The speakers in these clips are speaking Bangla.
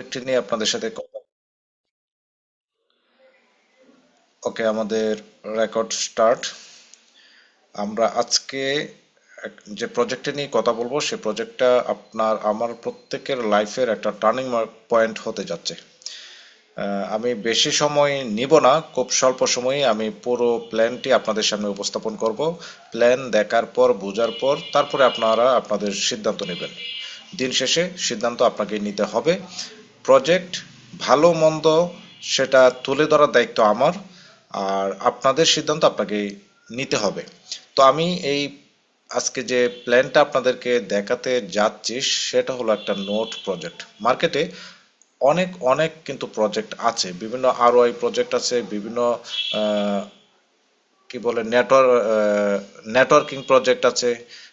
একটি নিয়ে আপনাদের সাথে ওকে, আমাদের রেকর্ড স্টার্ট। আমরা আজকে যে প্রজেক্টে নিয়ে কথা বলবো সেই প্রজেক্টটা আপনার আমার প্রত্যেকের লাইফের একটা টার্নিং পয়েন্ট হতে যাচ্ছে। আমি বেশি সময় নিব না, খুব স্বল্প সময়ে আমি পুরো প্ল্যানটি আপনাদের সামনে উপস্থাপন করব। প্ল্যান দেখার পর, বোঝার পর, তারপরে আপনারা আপনাদের সিদ্ধান্ত নেবেন। দিন শেষে সিদ্ধান্ত আপনাকে নিতে হবে। প্রজেক্ট ভালো মন্দ সেটা তুলে ধরার দায়িত্ব আমার, আর আপনাদের সিদ্ধান্ত আপনাকে নিতে হবে। তো আমি এই আজকে যে প্ল্যানটা আপনাদেরকে দেখাতে যাচ্ছি সেটা হলো একটা নোট প্রজেক্ট। মার্কেটে অনেক অনেক কিন্তু প্রজেক্ট আছে, বিভিন্ন আরওআই প্রজেক্ট আছে, বিভিন্ন আহ, কি বলে নেটওয়ার্কিং প্রজেক্ট আছে।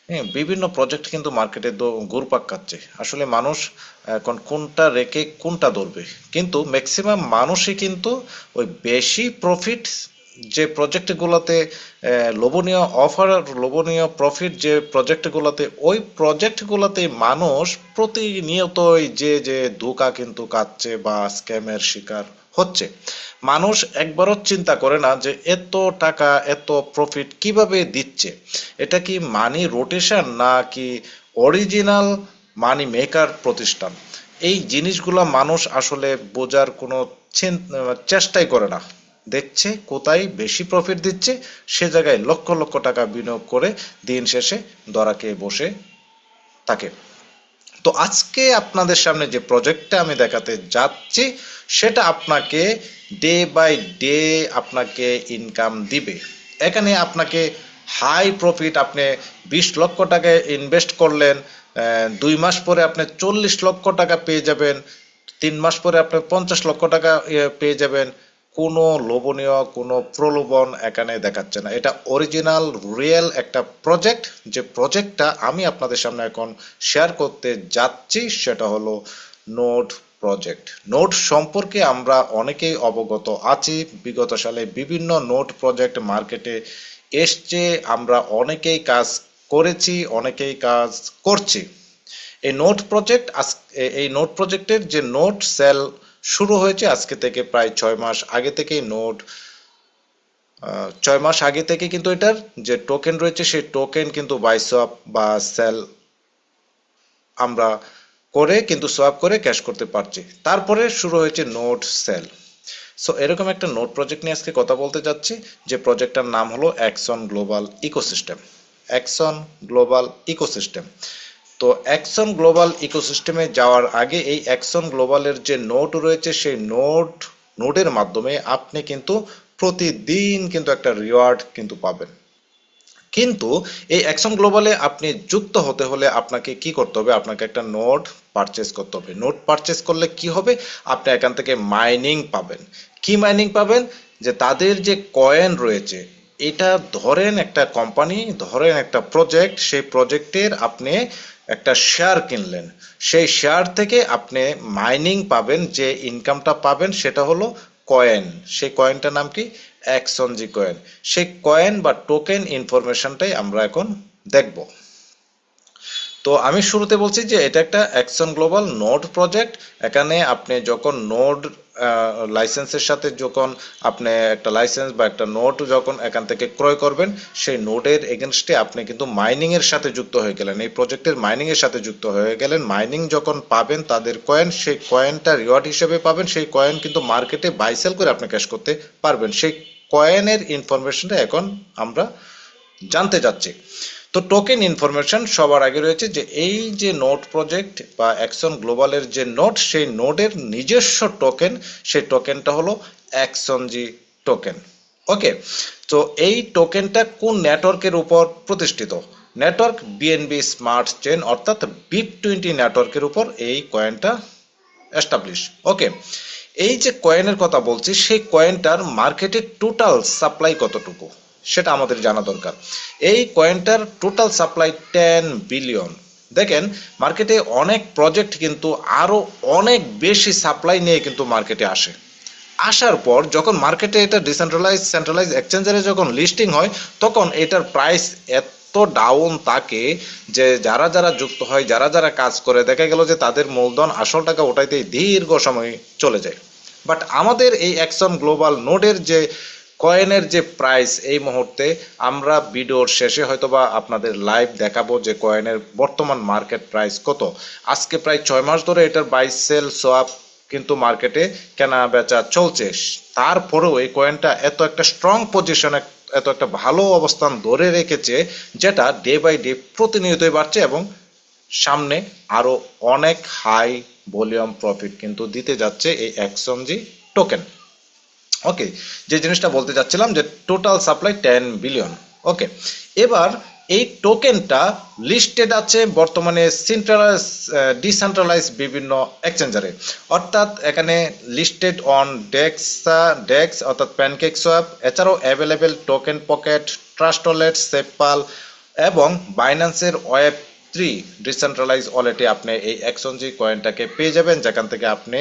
হ্যাঁ, বিভিন্ন প্রজেক্ট কিন্তু মার্কেটে ঘুরপাক খাচ্ছে। আসলে মানুষ এখন কোনটা রেখে কোনটা ধরবে, কিন্তু ম্যাক্সিমাম মানুষই কিন্তু ওই বেশি প্রফিট যে প্রজেক্টগুলোতে, লোভনীয় অফার, লোভনীয় প্রফিট যে প্রজেক্টগুলোতে, ওই প্রজেক্টগুলোতে মানুষ প্রতিনিয়তই যে যে ধোঁকা কিন্তু খাচ্ছে বা স্ক্যামের শিকার হচ্ছে। মানুষ একবারও চিন্তা করে না যে এত টাকা এত প্রফিট কিভাবে দিচ্ছে। এটা কি মানি রোটেশন না কি অরিজিনাল মানি মেকার প্রতিষ্ঠান? এই জিনিসগুলো মানুষ আসলে বোঝার কোনো চেষ্টাই করে না। দেখছে কোথায় বেশি প্রফিট দিচ্ছে, সে জায়গায় লক্ষ লক্ষ টাকা বিনিয়োগ করে দিন শেষে ধরা খেয়ে বসে থাকে। তো আজকে আপনাদের সামনে যে প্রজেক্টটা আমি দেখাতে যাচ্ছি সেটা আপনাকে ডে বাই ডে আপনাকে ইনকাম দিবে। এখানে আপনাকে হাই প্রফিট, আপনি 20 লক্ষ টাকা ইনভেস্ট করলেন, 2 মাস পরে আপনি 40 লক্ষ টাকা পেয়ে যাবেন, 3 মাস পরে আপনি 50 লক্ষ টাকা পেয়ে যাবেন। কোনো লোভনীয় কোনো প্রলোভন এখানে দেখাচ্ছে না। এটা অরিজিনাল রিয়েল একটা প্রজেক্ট। যে প্রজেক্টটা আমি আপনাদের সামনে এখন শেয়ার করতে যাচ্ছি সেটা হলো নোট প্রজেক্ট। নোট সম্পর্কে আমরা অনেকেই অবগত আছি। বিগত সালে বিভিন্ন নোট প্রজেক্ট মার্কেটে এসছে, আমরা অনেকেই কাজ করেছি, অনেকেই কাজ করছি। এই নোট প্রজেক্ট, এই নোট প্রজেক্টের যে নোট সেল শুরু হয়েছে আজকে থেকে প্রায় 6 মাস আগে থেকেই। 6 মাস আগে থেকে কিন্তু এটার যে টোকেন রয়েছে সেই টোকেন কিন্তু বাই সোয়াপ বা সেল আমরা করে কিন্তু সোয়াপ করে ক্যাশ করতে পারছি। তারপরে শুরু হয়েছে নোট সেল। সো এরকম একটা নোট প্রজেক্ট নিয়ে আজকে কথা বলতে যাচ্ছি, যে প্রজেক্টটার নাম হলো action global ecosystem. Action global ecosystem. তো অ্যাকশন গ্লোবাল ইকোসিস্টেমে যাওয়ার আগে এই অ্যাকশন গ্লোবালের যে নোট রয়েছে সেই নোটের মাধ্যমে আপনি কিন্তু প্রতিদিন কিন্তু একটা রিওয়ার্ড কিন্তু পাবেন। কিন্তু এই অ্যাকশন গ্লোবালে আপনি যুক্ত হতে হলে আপনাকে কি করতে হবে? আপনাকে একটা নোট পারচেস করতে হবে। নোট পারচেস করলে কি হবে? আপনি এখান থেকে মাইনিং পাবেন। কি মাইনিং পাবেন? যে তাদের যে কয়েন রয়েছে, এটা ধরেন একটা কোম্পানি, ধরেন একটা প্রজেক্ট, সেই প্রজেক্টের আপনি একটা শেয়ার কিনলেন, সেই শেয়ার থেকে আপনি মাইনিং পাবেন। যে ইনকামটা পাবেন সেটা হলো কয়েন। সেই কয়েনটার নাম কি? এক্সনজি কয়েন। সেই কয়েন বা টোকেন ইনফরমেশনটাই আমরা এখন দেখব। তো আমি শুরুতে বলছি যে এটা একটা অ্যাকশন গ্লোবাল নোড প্রজেক্ট। এখানে আপনি যখন নোড লাইসেন্সের সাথে যখন আপনি একটা লাইসেন্স বা একটা নোট যখন এখান থেকে ক্রয় করবেন, সেই নোটের এগেনস্টে আপনি কিন্তু মাইনিং এর সাথে যুক্ত হয়ে গেলেন, এই প্রজেক্টের মাইনিং এর সাথে যুক্ত হয়ে গেলেন। মাইনিং যখন পাবেন তাদের কয়েন, সেই কয়েনটা রিওয়ার্ড হিসেবে পাবেন। সেই কয়েন কিন্তু মার্কেটে বাই সেল করে আপনি ক্যাশ করতে পারবেন। সেই কয়েনের ইনফরমেশনটা এখন আমরা জানতে যাচ্ছি। তো টোকেন ইনফরমেশন সবার আগে রয়েছে, যে এই যে নোট প্রজেক্ট বা অ্যাকশন গ্লোবালের যে নোট, সেই নোডের নিজস্ব টোকেন, সেই টোকেনটা হলো অ্যাকশনজি টোকেন। ওকে। তো এই টোকেনটা কোন নেটওয়ার্কের উপর প্রতিষ্ঠিত? নেটওয়ার্ক বিএনবি স্মার্ট চেন, অর্থাৎ BIP20 নেটওয়ার্কের উপর এই কয়েনটা এস্টাবলিশ। ওকে। এই যে কয়েনের কথা বলছি, সেই কয়েনটার মার্কেটের টোটাল সাপ্লাই কতটুকু সেটা আমাদের জানা দরকার। এই কয়েনটার টোটাল সাপ্লাই 10 বিলিয়ন। দেখেন, মার্কেটে অনেক প্রজেক্ট কিন্তু আরো অনেক বেশি সাপ্লাই নিয়ে কিন্তু মার্কেটে আসে। আসার পর যখন মার্কেটে এটা ডিসেন্ট্রালাইজ সেন্ট্রালাইজ এক্সচেঞ্জারে যখন লিস্টিং হয়, তখন এটার প্রাইস এত ডাউন থাকে যে যারা যারা যুক্ত হয়, যারা যারা কাজ করে, দেখা গেল যে তাদের মূলধন আসল টাকা ওঠাইতেই দীর্ঘ সময় চলে যায়। বাট আমাদের এই অ্যাকশন গ্লোবাল নোডের যে কয়েনের যে প্রাইস, এই মুহূর্তে আমরা ভিডিওর শেষে হয়তোবা আপনাদের লাইভ দেখাবো যে কয়েনের বর্তমান মার্কেট প্রাইস কত। আজকে প্রায় 6 মাস ধরে এটার বাই সেল সোয়াপ কিন্তু মার্কেটে কেনা বেচা চলছে। তারপরেও এই কয়েনটা এত একটা স্ট্রং পজিশনে, এত একটা ভালো অবস্থান ধরে রেখেছে, যেটা ডে বাই ডে প্রতিনিয়তই বাড়ছে এবং সামনে আরো অনেক হাই ভলিউম প্রফিট কিন্তু দিতে যাচ্ছে এই এক্সচেঞ্জ টোকেন। ওকে, যে জিনিসটা বলতে যাচ্ছিলাম যে টোটাল সাপ্লাই 10 বিলিয়ন। ওকে, এবার এই টোকেনটা লিস্টেড আছে বর্তমানে সেন্ট্রালাইজ ডিসেন্ট্রালাইজ বিভিন্ন এক্সচেঞ্জারে, অর্থাৎ এখানে লিস্টেড অন ডেক্স অর্থাৎ প্যানকেক সোয়াপ, এছাড়াও available Token Pocket, Trust Wallet, SafePal এবং বাইন্যান্সের ওয়েব 3 ডিসেন্ট্রালাইজ ওয়ালেটে আপনি এই এক্সচেঞ্জ কয়েনটাকে পেয়ে যাবেন, যেখান থেকে আপনি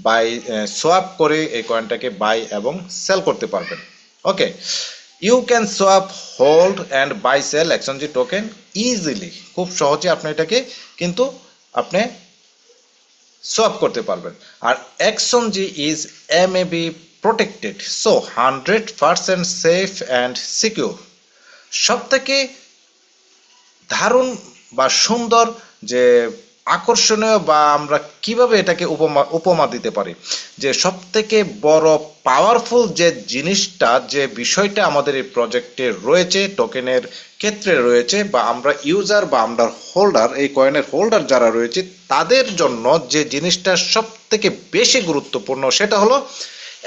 বাই সোয়াপ করে এই কয়েনটাকে বাই এবং সেল করতে পারবেন। Okay, you can swap, hold and buy sell exchange token easily, খুব সহজে আপনি এটাকে কিন্তু আপনি সোয়াপ করতে পারবেন। আর exchange is MAB protected, so 100% safe and secure. সব থেকে দারুণ বা সুন্দর যে আকর্ষণীয়, বা আমরা কিভাবে এটাকে উপমা দিতে পারি, যে সব থেকে বড় পাওয়ারফুল যে জিনিসটা, যে বিষয়টা আমাদের এই প্রজেক্টে রয়েছে, টোকেনের ক্ষেত্রে রয়েছে, বা আমরা ইউজার বা আমরা হোল্ডার, এই কয়েনের হোল্ডার যারা রয়েছে তাদের জন্য যে জিনিসটা সব থেকে বেশি গুরুত্বপূর্ণ, সেটা হলো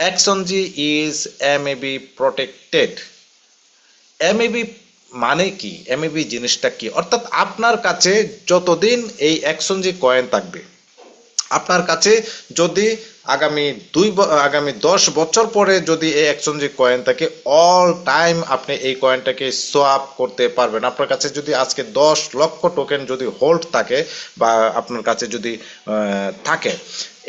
exchange is MAB protected. MAB মানে কি, এমএবি জিনিসটা কি, অর্থাৎ আপনার কাছে যতদিন এই এক্সচেঞ্জ কয়েন থাকবে, আপনার কাছে যদি আগামী 10 বছর পরে যদি এই এক্সচেঞ্জ কয়েন থাকে, অল টাইম আপনি এই কয়েনটাকে সোয়াপ করতে পারবেন। আপনার কাছে যদি আজকে 10 লক্ষ টোকেন যদি হোল্ড থাকে, বা আপনার কাছে যদি থাকে,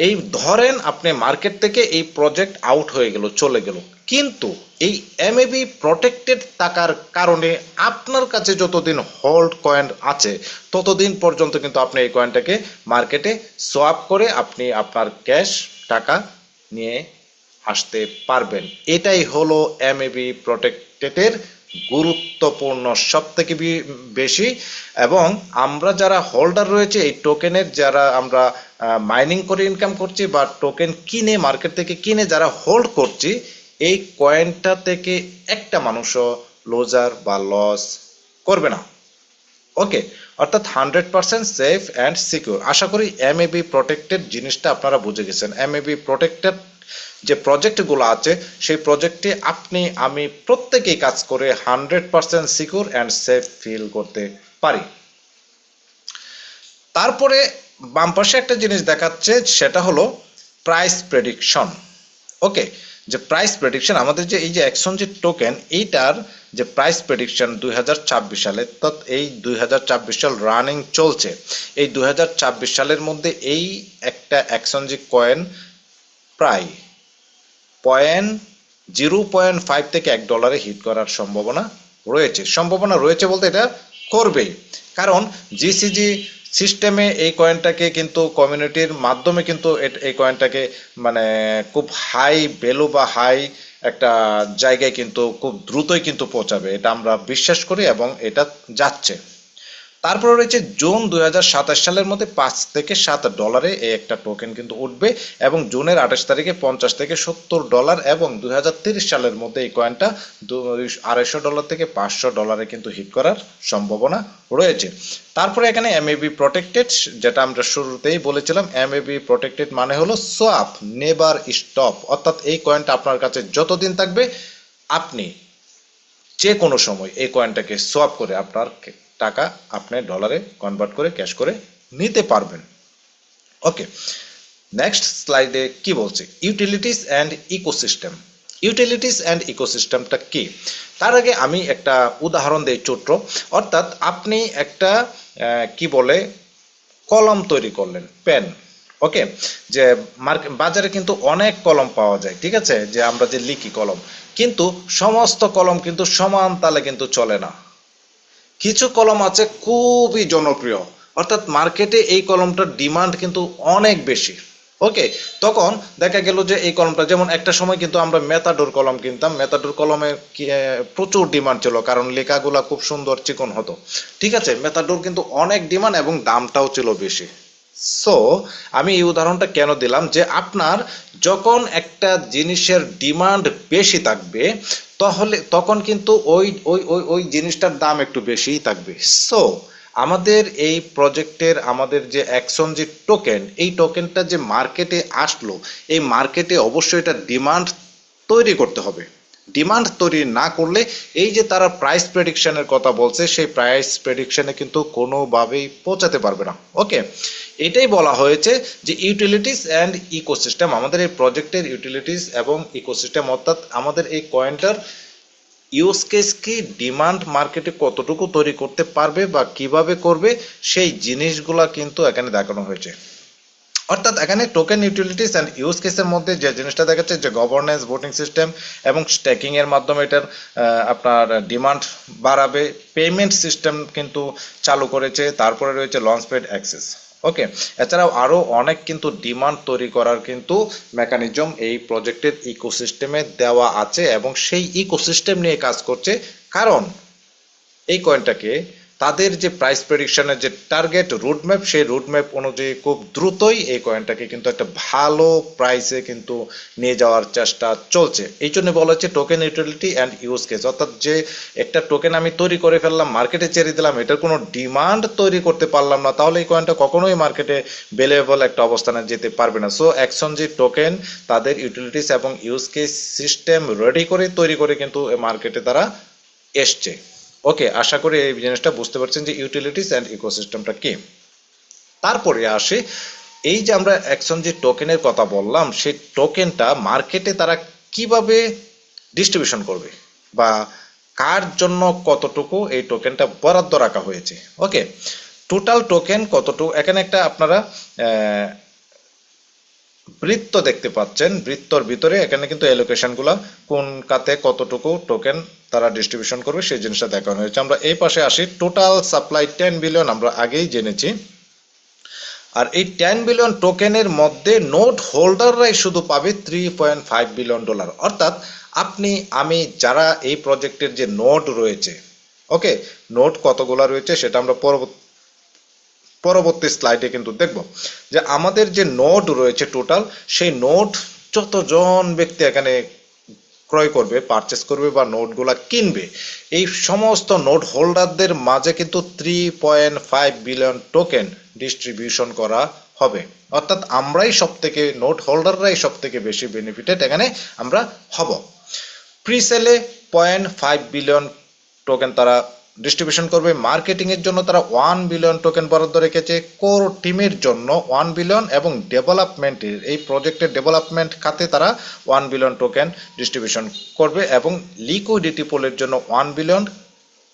এই ধরেন আপনি মার্কেট থেকে এই প্রজেক্ট আউট হয়ে গেল, চলে গেল, কিন্তু এই এমএবি প্রোটেক্টেড থাকার কারণে আপনার কাছে যতদিন হোল্ড কয়েন আছে ততদিন পর্যন্ত কিন্তু আপনি এই কয়েনটাকে মার্কেটে সোয়াপ করে আপনি আপনার ক্যাশ টাকা নিয়ে আসতে পারবেন। এটাই হলো এমএবি প্রোটেক্টেডের গুরুত্বপূর্ণ সব থেকে বেশি। এবং আমরা যারা হোল্ডার রয়েছে এই টোকেনের, যারা আমরা মাইনিং করে ইনকাম করছি বা টোকেন কিনে মার্কেট থেকে কিনে যারা হোল্ড করছি, এই কয়েনটা থেকে একটা মানুষও লুজার বা লস করবে না। ওকে, অর্থাৎ 100% সেফ অ্যান্ড সিকিউর। আশা করি এমএবি প্রোটেক্টেড জিনিসটা আপনারা বুঝে গেছেন। এমএবি প্রোটেক্টেড যে প্রজেক্টগুলো আছে, সেই প্রজেক্টে আপনি আমি প্রত্যেকেই কাজ করে 100% সিকিউর অ্যান্ড সেফ ফিল করতে পারি। তারপরে বাম পাশে একটা জিনিস দেখাচ্ছে, সেটা হলো প্রাইস প্রেডিকশন। ওকে, যে প্রাইস প্রেডিকশন, আমাদের যে এই যে এক্সচেঞ্জ টোকেন, এইটার যে প্রাইস প্রেডিকশন 2026 সালে, তো এই 2026 সাল রানিং চলছে, এই 2026 সালের মধ্যে এই একটা এক্সচেঞ্জ কয়েন প্রায় 0.5 থেকে $1 হিট করার সম্ভাবনা রয়েছে। সম্ভাবনা রয়েছে বলতে এটা করবেই, কারণ জিসিজি সিস্টেমে এই কয়েনটাকে কিন্তু কমিউনিটির মাধ্যমে কিন্তু এই কয়েনটাকে মানে খুব হাই ভ্যালু বা হাই একটা জায়গায় কিন্তু খুব দ্রুতই কিন্তু পৌঁছাবে, এটা আমরা বিশ্বাস করি এবং এটা যাচ্ছে। তারপরে রয়েছে জুন 2027 সালের মধ্যে $5 থেকে $7 এই একটা টোকেন কিন্তু উঠবে, এবং জুনের 28 তারিখে $50 থেকে $70, এবং 2030 সালের মধ্যে এই কয়েনটা $250 থেকে $500 কিন্তু হিট করার সম্ভাবনা রয়েছে। তারপরে এখানে এমএবি প্রোটেক্টেড, যেটা আমরা শুরুতেই বলেছিলাম, এমএবি প্রোটেক্টেড মানে হলো সোয়াপ নেভার স্টপ, অর্থাৎ এই কয়েনটা আপনার কাছে যতদিন থাকবে আপনি যে কোনো সময় এই কয়েনটাকে সোয়াপ করে আপনার টাকা আপনি ডলারে কনভার্ট করে ক্যাশ করে নিতে পারবেন। ওকে, নেক্সট স্লাইডে কি বলছে, utilities and ecosystem. Utilities and ইকোসিস্টেমটা কি, তার আগে আমি একটা উদাহরণ দিই ছোট্ট। অর্থাৎ আপনি একটা কি বলে কলম তৈরি করলেন, পেন। ওকে, যে বাজারে কিন্তু অনেক কলম পাওয়া যায়, ঠিক আছে, যে আমরা যে লিখি কলম, কিন্তু সমস্ত কলম কিন্তু সমান তালে কিন্তু চলে না। কিছু কলম আছে খুবই জনপ্রিয়, অর্থাৎ মার্কেটে এই কলমটার ডিমান্ড কিন্তু অনেক বেশি। ওকে, তখন দেখা গেল যে এই কলমটা, যেমন একটা সময় কিন্তু আমরা মেথাডোর কলম কিনতাম, মেথাডোর কলমে প্রচুর ডিমান্ড ছিল, কারণ লেখাগুলা খুব সুন্দর চিকন হতো। ঠিক আছে, মেথাডোর কিন্তু অনেক ডিমান্ড এবং দামটাও ছিল বেশি। সো আমি এই উদাহরণটা কেন দিলাম, যে আপনার যখন একটা জিনিসের ডিমান্ড বেশি থাকবে, তাহলে তখন কিন্তু ওই জিনিসটার দাম একটু বেশিই থাকবে। সো আমাদের এই প্রজেক্টের, আমাদের যে অ্যাকশন যে টোকেন, এই টোকেনটা যে মার্কেটে আসলো, এই মার্কেটে অবশ্যই এটা ডিমান্ড তৈরি করতে হবে। ডিমান্ড তৈরি না করলে, এই যে তারা প্রাইস প্রেডিকশনের কথা বলছে, সেই প্রাইস প্রেডিকশনে কিন্তু কোনোভাবেই পৌঁছাতে পারবে না। ওকে, এটাই বলা হয়েছে যে ইউটিলিটিস অ্যান্ড ইকোসিস্টেম, আমাদের এই প্রজেক্টের ইউটিলিটিস এবং ইকোসিস্টেম, অর্থাৎ আমাদের এই কয়েনটার ইউজ কেস কি, ডিমান্ড মার্কেটে কতটুকু তৈরি করতে পারবে বা কিভাবে করবে, সেই জিনিসগুলা কিন্তু এখানে দেখানো হয়েছে। অর্থাৎ এখানে টোকেন ইউটিলিটিস অ্যান্ড ইউজ কেসের মধ্যে যে জিনিসটা দেখাচ্ছে, যে গভর্নেন্স, ভোটিং সিস্টেম এবং স্ট্যাকিং এর মাধ্যমে এটার আপনার ডিমান্ড বাড়াবে। পেমেন্ট সিস্টেম কিন্তু চালু করেছে, তারপরে রয়েছে লঞ্চপ্যাড অ্যাক্সেস। ওকে, এছাড়াও আরো অনেক কিন্তু ডিমান্ড তৈরি করার কিন্তু মেকানিজম এই প্রজেক্টের ইকোসিস্টেমে দেওয়া আছে, এবং সেই ইকোসিস্টেম নিয়ে কাজ করছে। কারণ এই কয়েনটাকে তাদের যে প্রাইস প্রেডিকশনের যে টার্গেট রুটম্যাপ, সেই রুটম্যাপ অনুযায়ী খুব দ্রুতই এই কয়েনটাকে কিন্তু একটা ভালো প্রাইসে কিন্তু নিয়ে যাওয়ার চেষ্টা চলছে। এই জন্য বলা হচ্ছে token utility and use case, অর্থাৎ যে একটা টোকেন আমি তৈরি করে ফেললাম, মার্কেটে ছেড়ে দিলাম, এটার কোনো ডিমান্ড তৈরি করতে পারলাম না, তাহলে এই কয়েনটা কখনোই মার্কেটে ভ্যালুয়েবল একটা অবস্থানে যেতে পারবে না। সো অ্যাকশন যে টোকেন তাদের ইউটিলিটিস এবং ইউজ কেস সিস্টেম রেডি করে তৈরি করে কিন্তু মার্কেটে তারা এসছে। ওকে, আশা করি এই জিনিসটা বুঝতে পারছেন যে ইউটিলিটিস অ্যান্ড ইকোসিস্টেমটা কি। তারপরে আসি, এই যে আমরা অ্যাকশন যে টোকেনের কথা বললাম, সেই টোকেনটা মার্কেটে তারা কিভাবে ডিস্ট্রিবিউশন করবে, বা কার জন্য কতটুকু এই টোকেনটা বরাদ্দ রাখা হয়েছে। ওকে, টোটাল টোকেন কতটুকু, এখানে একটা আপনারা বৃত্ত দেখতে পাচ্ছেন, বৃত্তর ভিতরে এখানে কিন্তু এলোকেশন গুলা কোন কাতে কতটুকু টোকেন তারা ডিস্ট্রিবিউশন করবে সেই জিনিসটা দেখানো হয়েছে। আমরা এই পাশে আসি, টোটাল সাপ্লাই 10 বিলিয়ন আমরা আগেই জেনেছি। আর এই 10 বিলিয়ন টোকেনের মধ্যে নোট হোল্ডাররাই শুধু পাবে $3.5 বিলিয়ন। অর্থাৎ আপনি আমি যারা এই প্রজেক্টের যে নোট রয়েছে, ওকে, নোট কতগুলা রয়েছে সেটা আমরা পরবর্তী স্লাইডে কিন্তু দেখব, যে আমাদের যে নোট রয়েছে টোটাল, সেই নোট যতজন ব্যক্তি এখানে ক্রয় করবে, পারচেস করবে বা নোটগুলা কিনবে, এই সমস্ত নোট হোল্ডারদের মাঝে কিন্তু 3.5 বিলিয়ন টোকেন ডিস্ট্রিবিউশন করা হবে। অর্থাৎ আমরাই সব থেকে, নোট হোল্ডাররাই সব থেকে বেশি বেনিফিটেড এখানে আমরা হব। প্রি সেলে 0.5 বিলিয়ন টোকেন তারা ডিস্ট্রিবিউশন করবে। মার্কেটিং এর জন্য তারা 1 বিলিয়ন টোকেন বরাদ্দ রেখেছে, কোর টিমের জন্য 1 বিলিয়ন, এবং ডেভেলপমেন্টের, এই প্রজেক্টের ডেভেলপমেন্ট খাতে তারা 1 বিলিয়ন টোকেন ডিস্ট্রিবিউশন করবে, এবং লিকুইডিটি পুলের জন্য 1 বিলিয়ন,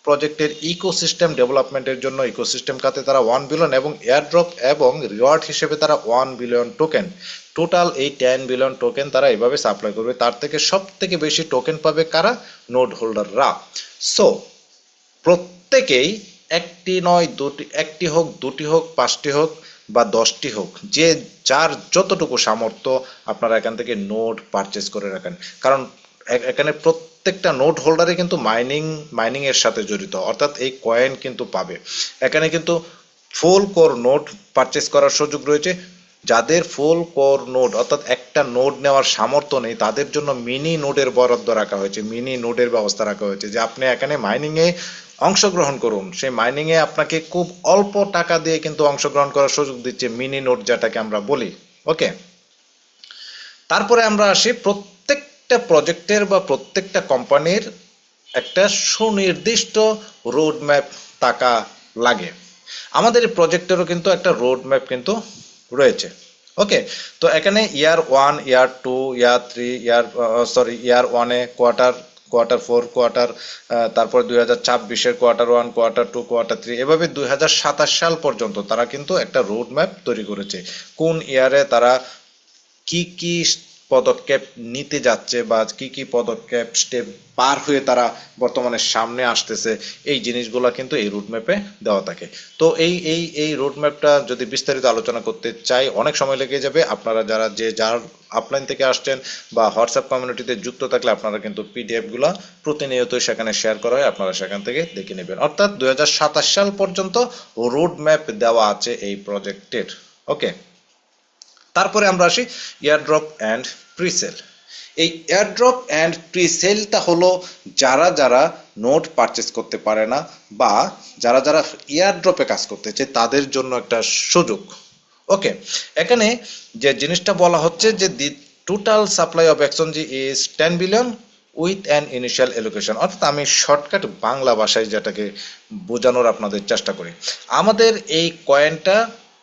প্রজেক্টের ইকোসিস্টেম ডেভেলপমেন্টের জন্য ইকোসিস্টেম খাতে তারা 1 বিলিয়ন, এবং এয়ারড্রপ এবং রিওয়ার্ড হিসেবে তারা 1 বিলিয়ন টোকেন। টোটাল এই 10 বিলিয়ন টোকেন তারা এইভাবে সাপ্লাই করবে। তার থেকে সব থেকে বেশি টোকেন পাবে কারা? নোট হোল্ডাররা। সো প্রত্যেকেই একটি নয় দুটি, একটি হোক, দুটি হোক, 5টি হোক বা 10টি হোক, যে যার যতটুকু সামর্থ্য আপনারা এখান থেকে নোট পারচেস করে রাখেন। কারণ এখানে প্রত্যেকটা নোট হোল্ডারে কিন্তু মাইনিং এর সাথে জড়িত, অর্থাৎ এই কয়েন কিন্তু পাবে। এখানে কিন্তু ফুল কোর নোট পারচেস করার সুযোগ রয়েছে। যাদের ফুল কোর নোড, অর্থাৎ একটা নোড নেওয়ার সামর্থ্য নেই, তাদের জন্য মিনি নোডের বরাদ্দ রাখা হয়েছে, মিনি নোডের ব্যবস্থা রাখা হয়েছে, যে আপনি এখানে মাইনিং এ অংশগ্রহণ করুন। সেই মাইনিং এ আপনাকে খুব অল্প টাকা দিয়ে কিন্তু অংশগ্রহণ করার সুযোগ দিচ্ছে মিনি নোড, যেটাকে আমরা বলি। ওকে, তারপরে আমরা আসি, প্রত্যেকটা প্রজেক্টের বা প্রত্যেকটা কোম্পানির একটা সুনির্দিষ্ট রোড ম্যাপ থাকা লাগে। আমাদের এই প্রজেক্টেরও কিন্তু একটা রোড ম্যাপ কিন্তু রয়েছে। ওকে, তো এখানে ইয়ার 1, ইয়ার 2, ইয়ার 3, ইয়ার 1-এ কোয়ার্টার 4, তারপর 2026-এর কোয়ার্টার 1, কোয়ার্টার 2, কোয়ার্টার 3, এভাবে 2027 সাল পর্যন্ত তারা কিন্তু একটা রোড ম্যাপ তৈরি করেছে। কোন ইয়ারে তারা কি কি পদক্ষেপ নিতে যাচ্ছে বা কি কি পদক্ষেপ স্টেপ পার হয়ে তারা বর্তমানে সামনে আসতেছে, এই জিনিসগুলো কিন্তু এই রুটম্যাপে দেওয়া থাকে। তো এই রুটম্যাপটা যদি বিস্তারিত আলোচনা করতে চাই অনেক সময় লেগে যাবে। আপনারা যার আপলাইন থেকে আসছেন বা হোয়াটসঅ্যাপ কমিউনিটিতে যুক্ত থাকলে আপনারা কিন্তু পিডিএফ গুলা প্রতিনিয়ত সেখানে শেয়ার করা হয়, আপনারা সেখান থেকে দেখে নেবেন। অর্থাৎ 2027 সাল পর্যন্ত রোড ম্যাপ দেওয়া আছে এই প্রজেক্টের। ওকে, তারপরে আমরা আসি এয়ারড্রপ অ্যান্ড প্রিসেল। এই এয়ারড্রপ অ্যান্ড প্রিসেলটা হলো যারা নোট পারচেস করতে পারে না বা যারা এয়ারড্রপে কাজ করতে চায় তাদের জন্য একটা সুযোগ। ওকে, এখানে যে জিনিসটা বলা হচ্ছে যে দি total supply of exchange is 10 billion with an initial allocation. অর্থাৎ আমি শর্টকাট বাংলা ভাষায় যেটাকে বোঝানোর আপনাদের চেষ্টা করি, আমাদের এই কয়েনটা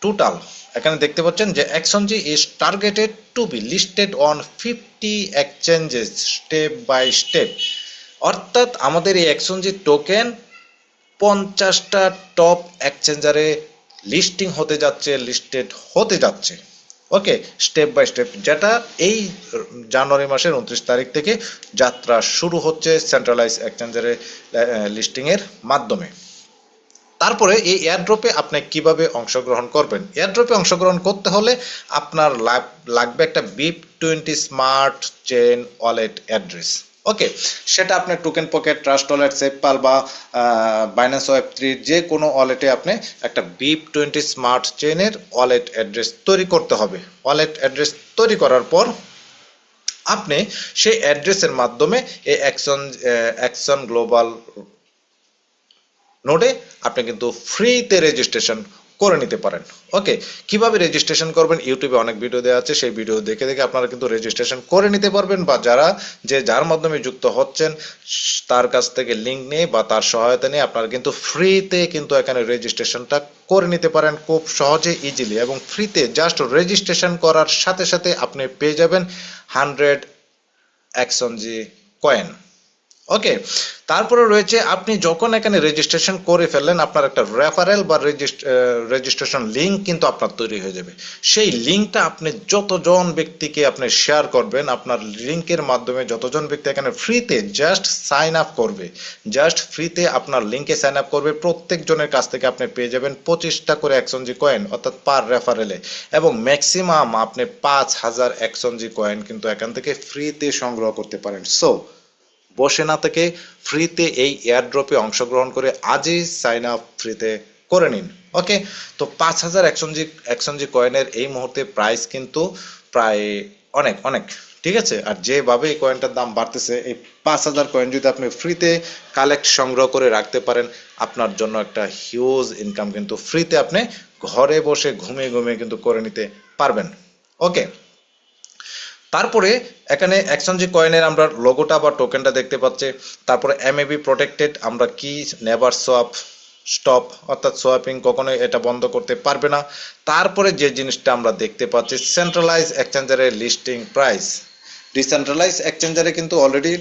টোটাল এখানে দেখতে পাচ্ছেন যে exchange is targeted to be listed on 50 exchanges step by step. অর্থাৎ আমাদের এই এক্সচেঞ্জ টোকেন 50টা টপ এক্সচেঞ্জারে লিস্টিং হতে যাচ্ছে, লিস্টেড হতে যাচ্ছে। ওকে, স্টেপ বাই স্টেপ, যেটা এই জানুয়ারি মাসের 29 তারিখ থেকে যাত্রা শুরু হচ্ছে সেন্ট্রালাইজ এক্সচেঞ্জারে লিস্টিং এর মাধ্যমে। তারপরে এই এয়ারড্রপে আপনি কিভাবে অংশগ্রহণ করবেন? এয়ারড্রপে অংশগ্রহণ করতে হলে আপনার লাগবে একটা BIP20 smart chain wallet address. Okay, সেটা আপনি Token Pocket, Trust Wallet, SafePal বা বাইন্যান্স ওয়েব3 যে কোনো ওয়ালেটে আপনি একটা BIP20 স্মার্ট চেইনের ওয়ালেট অ্যাড্রেস তৈরি করতে হবে। ওয়ালেট অ্যাড্রেস তৈরি করার পর আপনি সেই অ্যাড্রেসের মাধ্যমে এই অ্যাকশন গ্লোবাল নোডে আপনি কিন্তু ফ্রিতে রেজিস্ট্রেশন করে নিতে পারেন। ওকে, কিভাবে রেজিস্ট্রেশন করবেন ইউটিউবে অনেক ভিডিও দেওয়া আছে, সেই ভিডিও দেখে দেখে আপনারা কিন্তু রেজিস্ট্রেশন করে নিতে পারবেন বা যার মাধ্যমে যুক্ত হচ্ছেন তার কাছ থেকে লিঙ্ক নিয়ে বা তার সহায়তা নিয়ে আপনারা কিন্তু ফ্রিতে কিন্তু এখানে রেজিস্ট্রেশনটা করে নিতে পারেন খুব সহজে ইজিলি এবং ফ্রিতে। জাস্ট রেজিস্ট্রেশন করার সাথে সাথে আপনি পেয়ে যাবেন 100 এক্সচেঞ্জ কয়েন। ওকে, তারপরে রয়েছে আপনি যখন এখানে রেজিস্ট্রেশন করে ফেললেন আপনার একটা রেফারেল বা রেজিস্ট্রেশন লিঙ্ক কিন্তু আপনার তৈরি হয়ে যাবে। সেই লিঙ্কটা আপনি যতজন ব্যক্তিকে আপনি শেয়ার করবেন, আপনার লিঙ্কের মাধ্যমে যতজন ব্যক্তি এখানে ফ্রিতে জাস্ট সাইন আপ করবে, জাস্ট ফ্রিতে আপনার লিঙ্কে সাইন আপ করবে, প্রত্যেক জনের কাছ থেকে আপনি পেয়ে যাবেন 25টা করে এক্সচেঞ্জ কয়েন অর্থাৎ পার রেফারেলে, এবং ম্যাক্সিমাম আপনি 5000 এক্সচেঞ্জ কয়েন কিন্তু এখান থেকে ফ্রিতে সংগ্রহ করতে পারেন। সো বসে না থেকে ফ্রিতে এই এয়ারড্রপে অংশগ্রহণ করে আজই সাইন আপ ফ্রিতে করে নিন। ওকে, তো 5000 এক্সচেঞ্জ কয়েনের এই মুহূর্তে প্রাইস কিন্তু প্রায় অনেক অনেক, ঠিক আছে। আর যেভাবে এই কয়েনটার দাম বাড়তেছে, এই 5000 কয়েন যদি আপনি ফ্রিতে কালেক্ট সংগ্রহ করে রাখতে পারেন আপনার জন্য একটা হিউজ ইনকাম কিন্তু ফ্রিতে আপনি ঘরে বসে ঘুমিয়ে ঘুমিয়ে কিন্তু করে নিতে পারবেন। ওকে, তারপরে এখানে এক্সচেঞ্জ কয়েনের আমরা লোগোটা বা টোকেনটা দেখতে পাচ্ছি। তারপরে এমএবি প্রোটেক্টেড, আমরা কি নেভার সোয়াপ স্টপ, অর্থাৎ সোয়াপিং কখনোই এটা বন্ধ করতে পারবে না। তারপরে যে জিনিসটা আমরা দেখতে পাচ্ছি সেন্ট্রালাইজ এক্সচেঞ্জারের লিস্টিং প্রাইস। ডিসেন্ট্রালাইজ এক্সচেঞ্জারে কিন্তু অলরেডি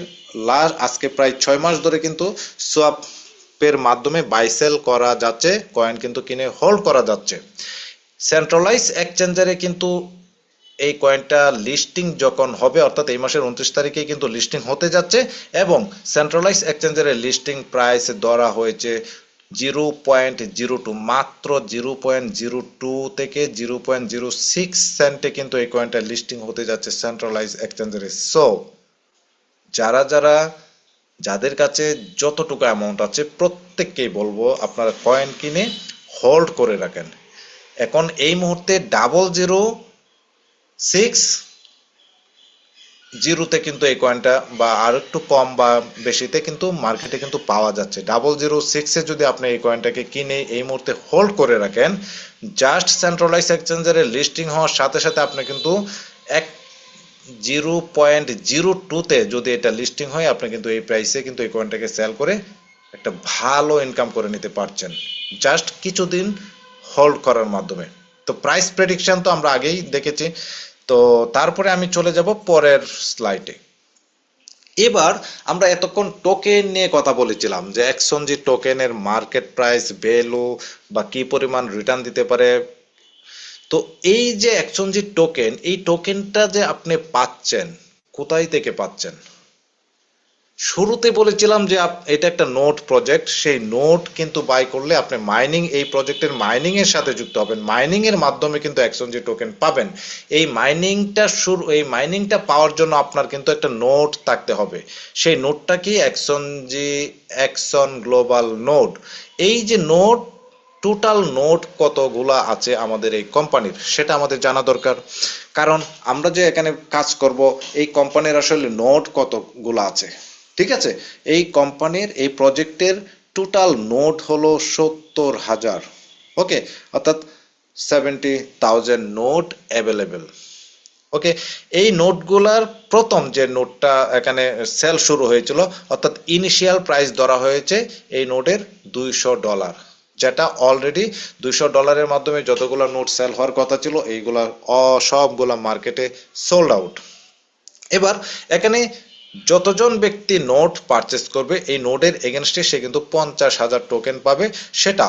আজকে প্রায় 6 মাস ধরে কিন্তু সোয়াপের মাধ্যমে বাই সেল করা যাচ্ছে, কয়েন কিন্তু কিনে হোল্ড করা যাচ্ছে। সেন্ট্রালাইজ এক্সচেঞ্জারে কিন্তু এই কয়েনটা লিস্টিং যখন হবে অর্থাৎ এই মাসের 29 তারিখে কিন্তু লিস্টিং হতে যাচ্ছে এবং সেন্ট্রালাইজ এক্সচেঞ্জের লিস্টিং প্রাইস ধরা হয়েছে 0.02, মাত্র 0.02 থেকে 0.06 সেন্টে কিন্তু এই কয়েনটা লিস্টিং হতে যাচ্ছে সেন্ট্রালাইজ এক্সচেঞ্জারে। সো যাদের কাছে যতটুকু অ্যামাউন্ট আছে প্রত্যেককেই বলবো আপনারা কয়েন কিনে হোল্ড করে রাখেন। এখন এই মুহূর্তে 0.060 কিন্তু এই কয়েনটা বা আর একটু কম বা বেশিতে কিন্তু মার্কেটে কিন্তু পাওয়া যাচ্ছে। 0.006 যদি আপনি এই কয়েনটাকে কিনে এই মুহূর্তে হোল্ড করে রাখেন, জাস্ট সেন্ট্রালাইজ এক্সচেঞ্জারে লিস্টিং হওয়ার সাথে সাথে আপনি কিন্তু 0.02 যদি এটা লিস্টিং হয় আপনি কিন্তু এই প্রাইসে কিন্তু এই কয়েনটাকে সেল করে একটা ভালো ইনকাম করে নিতে পারছেন জাস্ট কিছুদিন হোল্ড করার মাধ্যমে। তো প্রাইস প্রেডিকশন তো আমরা আগেই দেখেছি। তো তারপরে আমি চলে যাব পরের স্লাইডে। এবার আমরা এতক্ষণ টোকেন নিয়ে কথা বলেছিলাম যে এক্সচেঞ্জ টোকেনের মার্কেট প্রাইস, ভ্যালু বা কি পরিমাণ রিটার্ন দিতে পারে। তো এই যে এক্সচেঞ্জ টোকেন, এই টোকেনটা যে আপনি পাচ্ছেন, কোথায় থেকে পাচ্ছেন? শুরুতে বলেছিলাম যে এটা একটা নোট প্রজেক্ট, সেই নোট কিন্তু বাই করলে আপনি মাইনিং, এই প্রজেক্টের মাইনিং এর সাথে যুক্ত হবেন, মাইনিং এর মাধ্যমে কিন্তু এক্সচেঞ্জ টোকেন পাবেন। এই মাইনিংটা পাওয়ার জন্য আপনার কিন্তু একটা নোট থাকতে হবে। সেই নোটটা কি? এক্সন গ্লোবাল নোট। এই যে নোট, টোটাল নোট কতগুলা আছে আমাদের এই কোম্পানির, সেটা আমাদের জানা দরকার। কারণ আমরা যে এখানে কাজ করব, এই কোম্পানির আসলে নোট কতগুলা আছে। ঠিক আছে, এই কোম্পানির এই প্রজেক্টের টোটাল নোট হলো 70,000। ওকে, অর্থাৎ 70,000 নোট অ্যাভেলেবেল। ওকে, এই নোটগুলার প্রথম যে নোটটা এখানে সেল শুরু হয়েছিল, অর্থাৎ ইনিশিয়াল প্রাইস ধরা হয়েছে এই নোটের $200, যেটা অলরেডি $200 মাধ্যমে যতগুলো নোট সেল হওয়ার কথা ছিল এইগুলা সবগুলা মার্কেটে সোল্ড আউট। এবার এখানে যতজন ব্যক্তি নোট পারচেস করবে এই নোটের এগেনস্টে সে কিন্তু 50,000 টোকেন পাবে। সেটা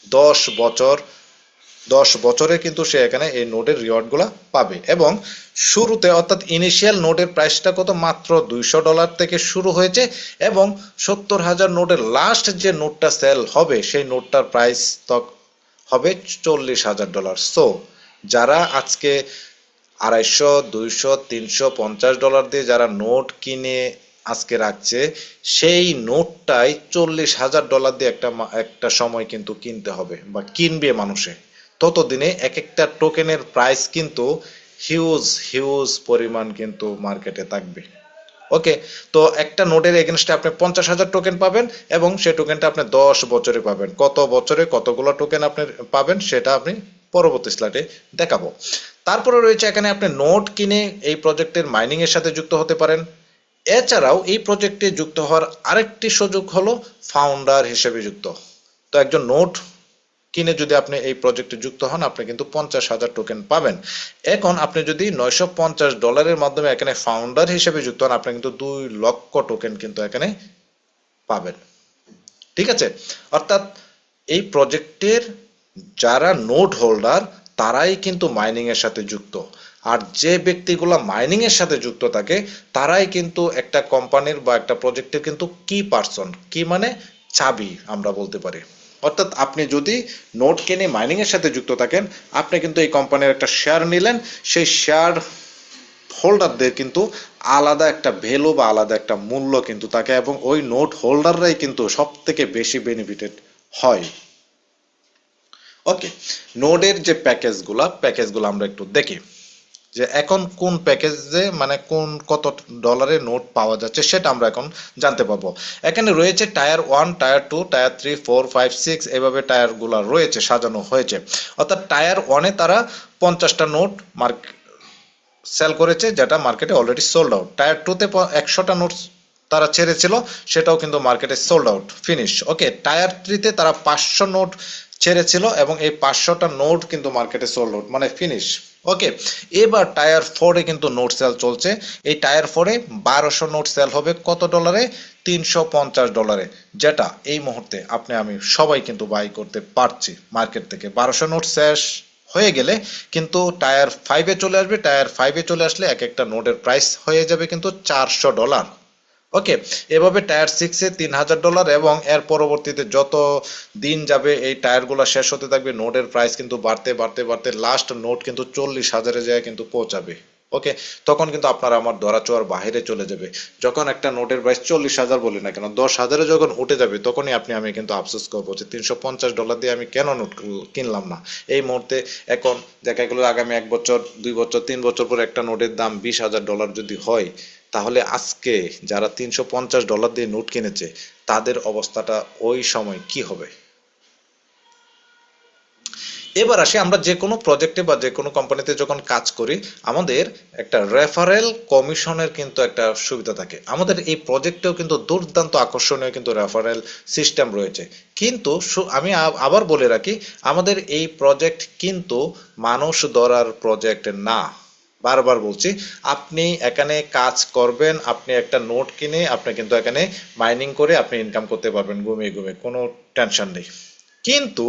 10 বছর, 10 বছরে কিন্তু সে এখানে এই নোটের রিওয়ার্ড গুলা পাবে। এবং শুরুতে অর্থাৎ ইনিশিয়াল নোটের প্রাইসটা কত? মাত্র $200 থেকে শুরু হয়েছে। এবং 70,000 নোটের লাস্ট যে নোটটা সেল হবে সেই নোটটার প্রাইস হবে $40,000। সো যারা আজকে 250, 200, $350 দিয়ে যারা নোট কিনে আজকে রাখছে, সেই নোটটাই $40,000 দিয়ে একটা সময় কিন্তু কিনতে হবে বা কিনবে মানুষে। ততদিনে এক একটা টোকেনের প্রাইস কিন্তু হিউজ হিউজ পরিমাণ কিন্তু মার্কেটে থাকবে। ওকে, তো একটা নোটের এগেনস্টে আপনি 50,000 টোকেন পাবেন এবং সেই টোকেনটা আপনি 10 বছরে পাবেন। কত বছরে কতগুলো টোকেন আপনি পাবেন সেটা আপনি পরবর্তী স্লাইডে দেখাবো। তারপরে রয়েছে এখানে আপনি নোট কিনে এই প্রজেক্টের মাইনিং এর সাথে যুক্ত হতে পারেন। এছাড়াও এই প্রজেক্টে যুক্ত হওয়ার আরেকটি সুযোগ হলো ফাউন্ডার হিসেবে যুক্ত। তো একজন নোট কিনে যদি আপনি এই প্রজেক্টে যুক্ত হন, আপনি কিন্তু 50,000 টোকেন পাবেন। এখন আপনি যদি $950 মাধ্যমে এখানে ফাউন্ডার হিসেবে যুক্ত হন, আপনি কিন্তু 2 লক্ষ টোকেন কিন্তু এখানে পাবেন। ঠিক আছে, অর্থাৎ এই প্রজেক্টের যারা নোট হোল্ডার তারাই কিন্তু মাইনিং এর সাথে যুক্ত। আর যে ব্যক্তিগুলো মাইনিং এর সাথে যুক্ত থাকে তারাই কিন্তু একটা কোম্পানির বা একটা প্রজেক্টের কিন্তু কি পার্সন, কি মানে চাবি আমরা বলতে পারি। অর্থাৎ আপনি যদি নোট কিনে মাইনিং এর সাথে যুক্ত থাকেন, আপনি কিন্তু এই কোম্পানির একটা শেয়ার নিলেন, সেই শেয়ার হোল্ডারদের কিন্তু আলাদা একটা ভ্যালু বা আলাদা একটা মূল্য কিন্তু থাকে এবং ওই নোট হোল্ডাররাই কিন্তু সব থেকে বেশি বেনিফিটেড হয়। ওকে, নোডের যে প্যাকেজগুলো আমরা একটু দেখি যে এখন কোন প্যাকেজে মানে কত ডলারের নোট পাওয়া যাচ্ছে সেটা আমরা এখন জানতে পারবো। এখানে রয়েছে টায়ার 1, টায়ার 2, টায়ার 3, 4, 5, 6 এভাবে টায়ারগুলো রয়েছে, সাজানো হয়েছে। অর্থাৎ টায়ার 1-এ তারা 50টা নোট সেল করেছে যেটা মার্কেটে অলরেডি সোল্ড আউট। টায়ার 2-তে 100টা নোট তারা ছেড়েছিল, সেটাও কিন্তু মার্কেটে sold out, finish. Okay, tier 3-তে তারা 500 নোট ছেড়েছিল এবং এই 500টা নোট কিন্তু মার্কেটে সোল্ড আউট, মানে ফিনিশ। ওকে, এবার টায়ার 4-এ কিন্তু নোট সেল চলছে। এই টায়ার 4-এ 1200 নোট সেল হবে কত ডলারে? $350, যেটা এই মুহূর্তে আমি সবাই কিন্তু বাই করতে পারছি মার্কেট থেকে। 1200 নোট শেষ হয়ে গেলে কিন্তু টায়ার 5-এ চলে আসবে। টায়ার 5-এ চলে আসলে এক একটা নোটের প্রাইস হয়ে যাবে কিন্তু $400। ওকে, এভাবে টায়ার 6-এ $3,000 এবং এর পরবর্তীতে যত দিন যাবে এই টায়ারগুলো শেষ হতে থাকবে, নোটের প্রাইস কিন্তু বাড়তে বাড়তে বাড়তে লাস্ট নোট কিন্তু 40,000-এ যায় কিন্তু পৌঁছাবে। ওকে, তখন কিন্তু আপনার আমার ধরাছোঁয়ার বাইরে চলে যাবে। যখন একটা নোটের প্রাইস 40,000 বলি না কেন, 10,000-এ যখন উঠে যাবে তখনই আমি কিন্তু আফসোস করবো যে $350 দিয়ে আমি কেন নোট কিনলাম না এই মুহূর্তে। এখন দেখা গেল আগামী 1 বছর, 2 বছর, 3 বছর পরে একটা নোটের দাম $20,000 যদি হয়, তাহলে আজকে যারা $350 দিয়ে নোট কিনেছে তাদের অবস্থাটা ওই সময় কি হবে? এবার আসি, আমরা যে কোনো প্রজেক্টে বা যে কোনো কোম্পানিতে যখন কাজ করি আমাদের একটা রেফারেল কমিশনের কিন্তু একটা সুবিধা থাকে। আমাদের এই প্রজেক্টেও কিন্তু দুর্দান্ত আকর্ষণীয় কিন্তু রেফারেল সিস্টেম রয়েছে। কিন্তু আমি আবার বলে রাখি, আমাদের এই প্রজেক্ট কিন্তু মানুষ ধরার প্রজেক্ট না। বারবার বলছি, আপনি এখানে কাজ করবেন, আপনি একটা নোট কিনে আপনি কিন্তু এখানে মাইনিং করে আপনি ইনকাম করতে পারবেন ঘুমিয়ে ঘুমিয়ে, কোনো টেনশন নেই। কিন্তু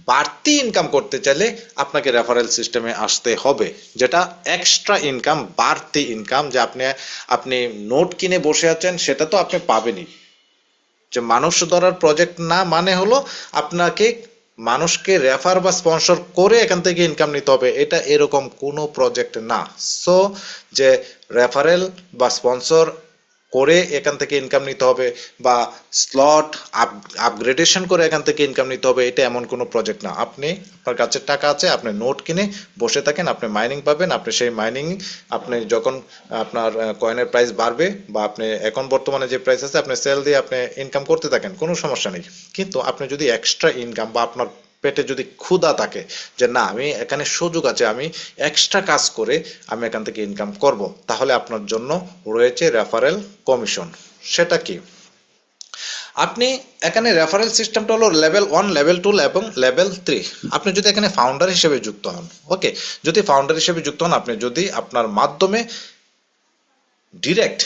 বাড়তি ইনকাম করতে চাইলে আপনাকে রেফারেল সিস্টেমে আসতে হবে, যেটা এক্সট্রা ইনকাম, বাড়তি ইনকাম। যে আপনি আপনি নোট কিনে বসে আছেন সেটা তো আপনি পাবেনই। যে মানুষ ধরার প্রজেক্ট না মানে হলো আপনাকে মানুষকে রেফার বা স্পন্সর করে এখান থেকে ইনকাম নিতে হবে, এটা এরকম কোনো প্রজেক্ট না। সো যে রেফারেল বা স্পন্সর করে এখান থেকে ইনকাম নিতে হবে বা স্লট আপগ্রেডেশন করে এখান থেকে ইনকাম নিতে হবে, এটা এমন কোনো প্রজেক্ট না। আপনি আপনার কাছে টাকা আছে, আপনি নোট কিনে বসে থাকেন, আপনি মাইনিং পাবেন, আপনি সেই মাইনিং আপনি যখন আপনার কয়েনের প্রাইস বাড়বে বা আপনি এখন বর্তমানে যে প্রাইস আছে আপনি সেল দিয়ে আপনি ইনকাম করতে থাকেন, কোনো সমস্যা নেই। কিন্তু আপনি যদি এক্সট্রা ইনকাম বা আপনার পেটে যদি ক্ষুধা থাকে যে না আমি এখানে সুযোগ আছে, আমি এক্সট্রা কাজ করে আমি এখান থেকে ইনকাম করব, তাহলে আপনার জন্য রয়েছে রেফারেল কমিশন। সেটা কি? আপনি এখানে রেফারেল সিস্টেমটা হলো লেভেল 1, লেভেল 2 এবং লেভেল 3। আপনি যদি এখানে ফাউন্ডার হিসেবে যুক্ত হন, ওকে, যদি ফাউন্ডার হিসেবে যুক্ত হন, আপনি যদি আপনার মাধ্যমে ডিরেক্ট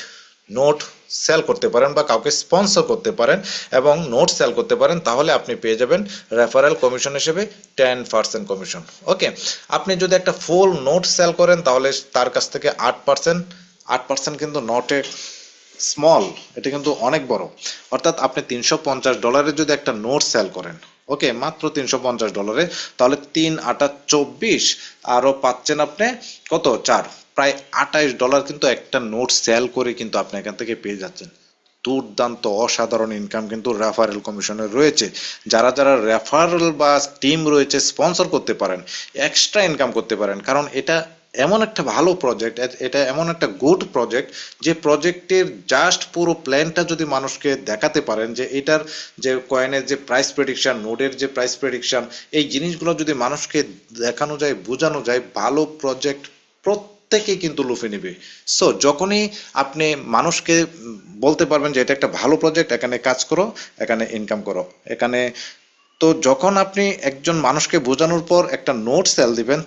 নোট সেল করতে পারেন বা কাউকে স্পন্সর করতে পারেন এবং নোট সেল করতে পারেন, তাহলে আপনি পেয়ে যাবেন রেফারেল কমিশন হিসেবে 10% কমিশন। ওকে, আপনি যদি একটা ফুল নোট সেল করেন তাহলে তার কাছ থেকে 8%। 8% কিন্তু নটে স্মল, এটা কিন্তু অনেক বড়। অর্থাৎ আপনি $350 যদি একটা নোট সেল করেন, ওকে, মাত্র $350, তাহলে 3 × 8 = 24, আরো পাচ্ছেন আপনি কত, 4, প্রায় $28 কিন্তু একটা নোট সেল করে কিন্তু আপনি এখান থেকে পেয়ে যাচ্ছেন। দুর্দান্ত অসাধারণ ইনকাম কিন্তু রেফারেল কমিশনের রয়েছে। যারা যারা রেফারেল বা টিম রয়েছে স্পন্সর করতে পারেন, এক্সট্রা ইনকাম করতে পারেন, কারণ এটা এমন একটা ভালো প্রজেক্ট, এটা এমন একটা গুড প্রজেক্ট যে প্রজেক্টের জাস্ট পুরো প্ল্যানটা যদি মানুষকে দেখাতে পারেন, যে এটার যে কয়েনের যে প্রাইস প্রেডিকশন, নোডের যে প্রাইস প্রেডিকশন, এই জিনিসগুলো যদি মানুষকে দেখানো যায়, বোঝানো যায়, ভালো প্রজেক্ট প্রত্যেকেই কিন্তু লুফে নেবে। সো যখনই আপনি মানুষকে বলতে পারবেন যে এটা একটা ভালো প্রজেক্ট, এখানে কাজ করো, এখানে ইনকাম করো, এখানে, তো যখন আপনি একজন মানুষকে বোঝানোর পর একটা নোট সেল দিবেন,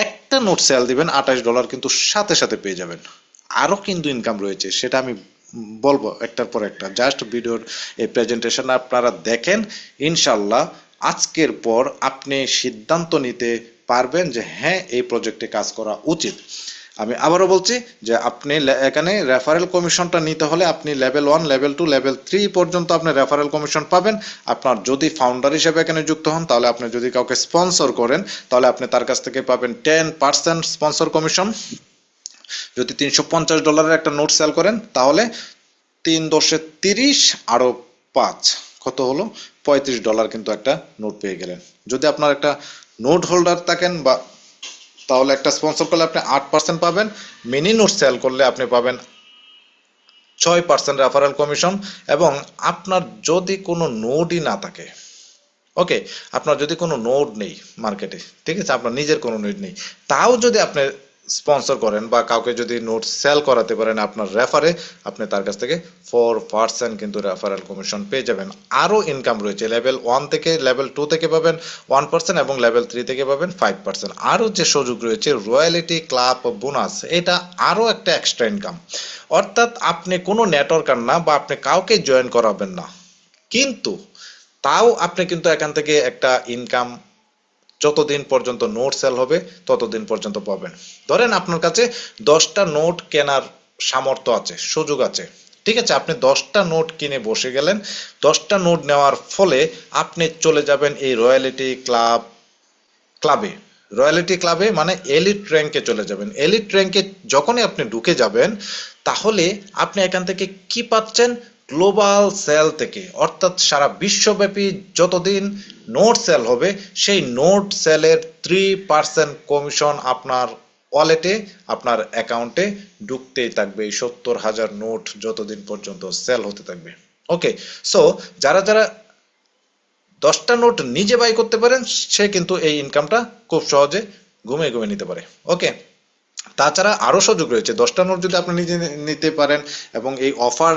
একটা নোট সেল দিবেন, $28 কিন্তু সাথে সাথে পেয়ে যাবেন। আরো কিন্তু ইনকাম রয়েছে, সেটা আমি বলবো একটার পর একটা। জাস্ট ভিডিওর এই প্রেজেন্টেশন আপনারা দেখেন, ইনশাল্লাহ আজকের পর আপনি সিদ্ধান্ত নিতে পারবেন যে হ্যাঁ এই প্রজেক্টে কাজ করা উচিত। আমি আবারও বলছি যে আপনি এখানে রেফারেল কমিশনটা নিতে হলে আপনি লেভেল 1, লেভেল 2, লেভেল 3 পর্যন্ত আপনি রেফারেল কমিশন পাবেন। আপনার যদি ফাউন্ডার হিসেবে এখানে যুক্ত হন, তাহলে আপনি যদি কাউকে স্পন্সর করেন, তাহলে আপনি তার কাছ থেকে পাবেন 10% স্পন্সর কমিশন। যদি $350 একটা নোট সেল করেন, তাহলে 3×10 = 30, আরো 5, কত হলো, $35 কিন্তু একটা নোট পেয়ে গেলেন। যদি আপনার একটা নোট হোল্ডার থাকেন বা, তাহলে একটা স্পন্সর করলে আপনি 8% পাবেন। মিনি নোট সেল করলে আপনি পাবেন 6% রেফারেল কমিশন। এবং আপনার যদি কোনো নোডই না থাকে, ওকে, আপনার যদি কোনো নোড নেই মার্কেটে, ঠিক আছে, আপনার নিজের কোনো নোড নেই, তাও যদি আপনি স্পন্সর করেন বা কাউকে যদি নোট সেল করাতে পারেন আপনার রেফারে, আপনি তার কাছ থেকে 4% কিন্তু রেফারেল কমিশন পেয়ে যাবেন। আরো ইনকাম রয়েছে, লেভেল 1 থেকে লেভেল 2 থেকে পাবেন 1% এবং লেভেল 3 থেকে পাবেন 5%। আরো যে সুযোগ রয়েছে রয়্যালিটি, ক্লাব, বোনাস, এটা আরো একটা এক্সট্রা ইনকাম। অর্থাৎ আপনি কোনো নেটওয়ার্কার না বা আপনি কাউকে জয়েন করাবেন না, কিন্তু তাও আপনি কিন্তু এখান থেকে একটা ইনকাম যতদিন পর্যন্ত নোট সেল হবে ততদিন পর্যন্ত পাবেন। ধরেন আপনার কাছে 10টা নোট কেনার সামর্থ্য আছে, সুযোগ আছে, ঠিক আছে, আপনি 10টা নোট কিনে বসে গেলেন। 10টা নোট নেওয়ার ফলে আপনি চলে যাবেন এই রয়্যালিটি ক্লাবে। রয়্যালিটি ক্লাবে মানে এলিট র্যাঙ্কে চলে যাবেন। এলিট র্যাঙ্কে যখনই আপনি ঢুকে যাবেন, তাহলে আপনি এখান থেকে কি পাচ্ছেন, গ্লোবাল সেল থেকে, অর্থাৎ সারা বিশ্বব্যাপী যতদিন নোট সেল হবে সেই নোট সেলের 3% কমিশন আপনার ওয়ালেটে, আপনার অ্যাকাউন্টে ঢুকতেই থাকবে, এই 70,000 নোট যতদিন পর্যন্ত সেল হতে থাকবে। ওকে, সো যারা যারা 10টা নোট নিজে বাই করতে পারেন, সে কিন্তু এই ইনকামটা খুব সহজে ঘুমিয়ে ঘুমিয়ে নিতে পারে। ওকে, তাছাড়া আরো সুযোগ রয়েছে। 10টা নোট যদি আপনি নিজে নিতে পারেন এবং এই অফার,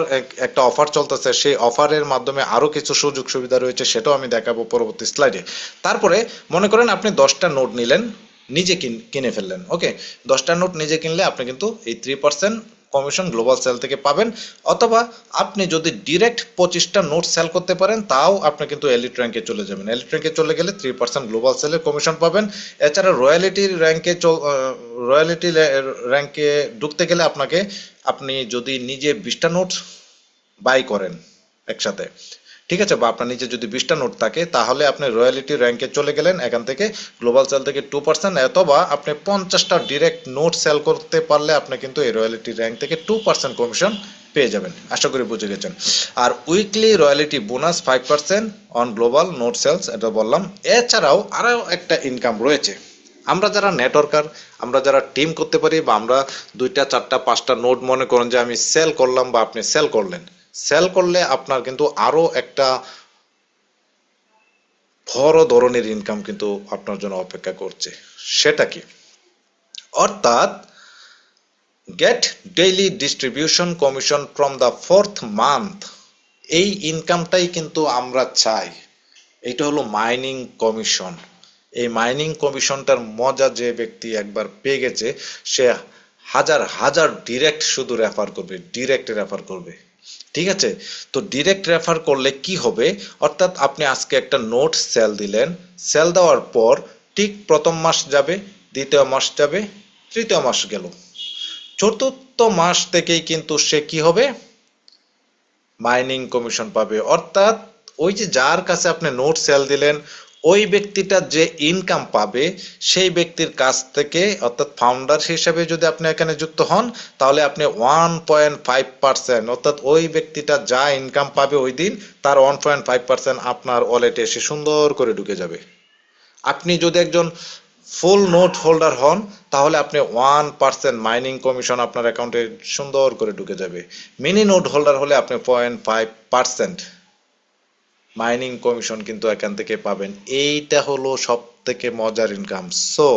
একটা অফার চলতেছে, সেই অফারের মাধ্যমে আরো কিছু সুযোগ সুবিধা রয়েছে, সেটাও আমি দেখাবো পরবর্তী স্লাইডে। তারপরে মনে করেন আপনি 10টা নোট নিলেন, নিজে কিনে ফেললেন। ওকে, 10টা নোট নিজে কিনলে আপনি কিন্তু এই 3% কমিশন গ্লোবাল সেল থেকে পাবেন, অথবা আপনি যদি ডিরেক্ট 25টা নোট সেল করতে পারেন তাও আপনি কিন্তু এলিট র্যাঙ্কে চলে যাবেন। এলিট র্যাঙ্কে চলে গেলে 3% গ্লোবাল সেলের কমিশন পাবেন। এছাড়া রয়্যালিটি র্যাঙ্কে ঢুকতে গেলে আপনি যদি নিজে 20টা নোট বাই করেন একসাথে, ঠিক আছে, বা আপনার নিচে যদি 20টা নোট থাকে তাহলে আপনি রয়্যালিটি র্যাঙ্কে চলে গেলেন, এখান থেকে গ্লোবাল সেল থেকে 2%, অথবা আপনি 50টা ডিরেক্ট নোট সেল করতে পারলে আপনি কিন্তু এই রয়্যালিটি র্যাঙ্ক থেকে 2% কমিশন পেয়ে যাবেন। আশা করি বুঝে গেছেন। আর weekly royalty bonus 5% on global note sales, এটা বললাম। এছাড়াও আরও একটা ইনকাম রয়েছে। আমরা যারা নেটওয়ার্কার, আমরা যারা টিম করতে পারি, বা আমরা 2টা 4টা 5টা নোট মনে করেন যে আমি সেল করলাম বা আপনি সেল করলেন, সেল করলে আপনার কিন্তু আরো একটা বড় ধরনের ইনকাম কিন্তু আপনার জন্য অপেক্ষা করছে। সেটা কি? অর্থাৎ get daily distribution commission from the 4th month. এই ইনকামটাই কিন্তু আমরা চাই। এইটা হলো মাইনিং কমিশন। এই মাইনিং কমিশনটার মজা যে ব্যক্তি একবার পেয়ে গেছে, সে হাজার হাজার ডিরেক্ট শুধু ডিরেক্ট রেফার করবে। ঠিক আছে, তো ডিরেক্ট রেফার করলে কি হবে, অর্থাৎ আপনি আজকে একটা নোট সেল দিলেন, সেল দেওয়ার পর ঠিক প্রথম মাস যাবে, দ্বিতীয় মাস যাবে, তৃতীয় মাস গেল, চতুর্থ মাস থেকেই কিন্তু সে কি হবে, মাইনিং কমিশন পাবে। অর্থাৎ ওই যে যার কাছে আপনি নোট সেল দিলেন, ওই ব্যক্তিটা যে ইনকাম পাবে সেই ব্যক্তির কাছ থেকে, অর্থাৎ ফাউন্ডার হিসেবে যদি আপনি এখানে যুক্ত হন, তাহলে আপনি 1.5%, অর্থাৎ ওই ব্যক্তিটা যা ইনকাম পাবে ওই দিন, তার 1.5% আপনার ওয়ালেটে এসে সুন্দর করে ঢুকে যাবে। আপনি যদি একজন ফুল নোট হোল্ডার হন, তাহলে আপনি 1% মাইনিং কমিশন আপনার অ্যাকাউন্টে সুন্দর করে ঢুকে যাবে। মিনি নোট হোল্ডার হলে আপনি 0.5% মাইনিং কমিশন কিন্তু এখান থেকে পাবেন। এইটা হলো সব থেকে মজার ইনকাম। সো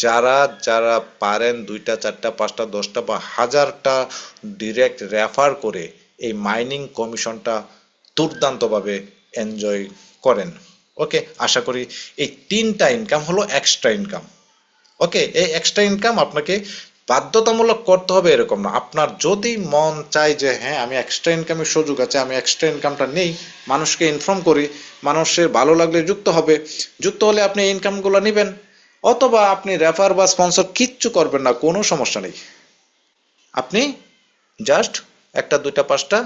যারা যারা পারেন 2টা 4টা 5টা 10টা বা 1000টা ডিরেক্ট রেফার করে এই মাইনিং কমিশনটা দুর্দান্তভাবে এনজয় করেন। ওকে, আশা করি এই 3টা ইনকাম হলো এক্সট্রা ইনকাম। ওকে, এই এক্সট্রা ইনকাম আপনাকে বাধ্যতামূলক করতে হবে এরকম না। আপনার যদি মন চায় যে হ্যাঁ আমি এক্সট্রা ইনকামের সুযোগ আছে, আমি এক্সট্রা ইনকামটা নেই, মানুষকে ইনফর্ম করি, মানুষের ভালো লাগলে যুক্ত হবে, যুক্ত হলে আপনি ইনকামগুলো নেবেন, অথবা আপনি রেফার বা স্পন্সর কিচ্ছু করবেন না, কোনো সমস্যা নেই। আপনি জাস্ট একটা 2টা 5টা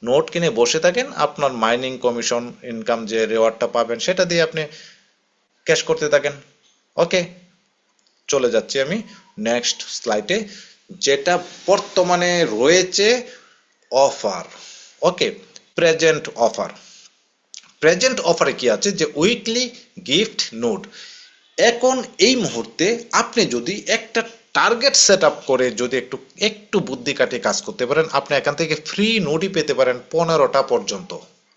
নোট কিনে বসে থাকেন, আপনার মাইনিং কমিশন ইনকাম যে রেওয়ার্ডটা পাবেন সেটা দিয়ে আপনি ক্যাশ করতে থাকেন। ওকে, চলে যাচ্ছি আমি নেক্সট স্লাইডে, যেটা বর্তমানে রয়েছে অফার। ওকে, প্রেজেন্ট অফার। প্রেজেন্ট অফারে কি আছে, যে উইকলি গিফট নোট। এখন এই মুহূর্তে আপনি যদি একটা টার্গেট সেট আপ করে যদি একটু একটু বুদ্ধি কাটিয়ে কাজ করতে পারেন, আপনি এখান থেকে ফ্রি নোটই পেতে পারেন 15টা পর্যন্ত।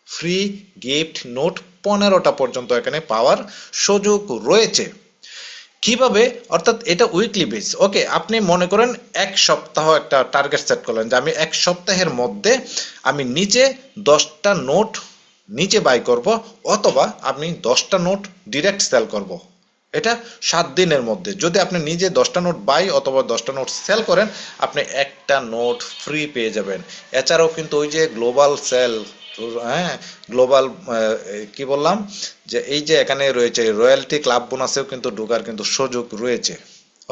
ফ্রি গিফট নোট 15টা পর্যন্ত এখানে পাওয়ার সুযোগ রয়েছে। কিভাবে? অর্থাৎ এটা উইকলি বেস। ওকে, আপনি মনে করেন এক সপ্তাহ একটা টার্গেট সেট করলেন যে আমি এক সপ্তাহের মধ্যে আমি নিজে 10টা নোট নিজে বাই করব, অথবা আমি 10টা নোট ডিরেক্ট সেল করব। এটা 7 দিনের মধ্যে যদি আপনি নিজে 10টা নোট বাই অথবা 10টা নোট সেল করেন, আপনি একটা নোট ফ্রি পেয়ে যাবেন। এছাড়াও কিন্তু ওই যে গ্লোবাল সেল, হ্যাঁ, গ্লোবাল কি বললাম, যে এই যে এখানে রয়েছে রয়্যালটি ক্লাব বোনাসেও কিন্তু ঢোকার কিন্তু সুযোগ রয়েছে।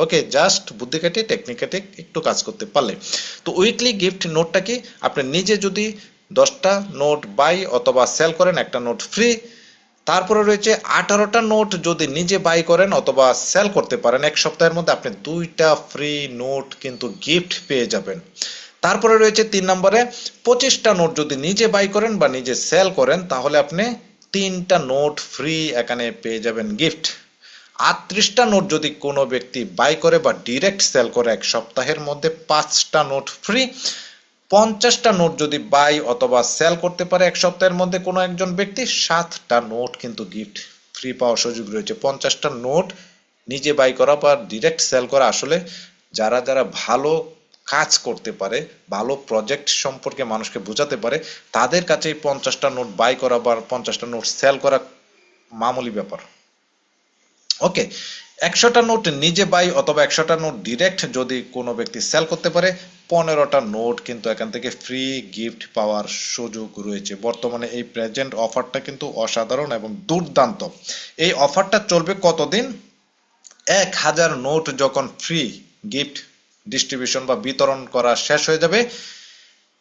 ওকে, জাস্ট বুদ্ধি কাটিয়ে টেকনিক কাটিয়ে একটু কাজ করতে পারলে। তো উইকলি গিফট নোটটা কি, আপনি নিজে যদি 10টা নোট বাই অথবা সেল করেন, একটা নোট ফ্রি। তারপরে রয়েছে 18টা নোট যদি নিজে বাই করেন অথবা সেল করতে পারেন এক সপ্তাহের মধ্যে, আপনি 2টা ফ্রি নোট কিন্তু গিফট পেয়ে যাবেন। তারপরে রয়েছে 3 নম্বরে 25টা নোট যদি নিজে বাই করেন বা নিজে সেল করেন, তাহলে আপনি 3টা নোট ফ্রি এখানে পেয়ে যাবেন গিফট। 38টা নোট যদি কোনো ব্যক্তি বাই করে বা ডিরেক্ট সেল করে এক সপ্তাহের মধ্যে, 5টা নোট ফ্রি। 50টা নোট যদি বাই অথবা সেল করতে পারে এক সপ্তাহের মধ্যে কোনো একজন ব্যক্তি, 7টা নোট কিন্তু গিফট ফ্রি পাওয়ার সুযোগ রয়েছে। 50টা নোট নিজে বাই করা বা ডিরেক্ট সেল করা, আসলে যারা যারা ভালো কাজ করতে পারে, ভালো প্রজেক্ট সম্পর্কে মানুষকে বোঝাতে পারে, তাদের কাছেই 50টা নোট বাই করা বা 50টা নোট সেল করা মামুলি ব্যাপার। ওকে, 100টা নোট নিজে বাই অথবা 100টা নোট ডিরেক্ট যদি কোনো ব্যক্তি সেল করতে পারে, 15টা নোট কিন্তু এখান থেকে ফ্রি গিফট পাওয়ার সুযোগ রয়েছে। বর্তমানে এই প্রেজেন্ট অফারটা কিন্তু অসাধারণ এবং দুর্দান্ত। এই অফারটা চলবে কতদিন? 1000 নোট যখন ফ্রি গিফট ডিস্ট্রিবিউশন বা বিতরণ করা শেষ হয়ে যাবে,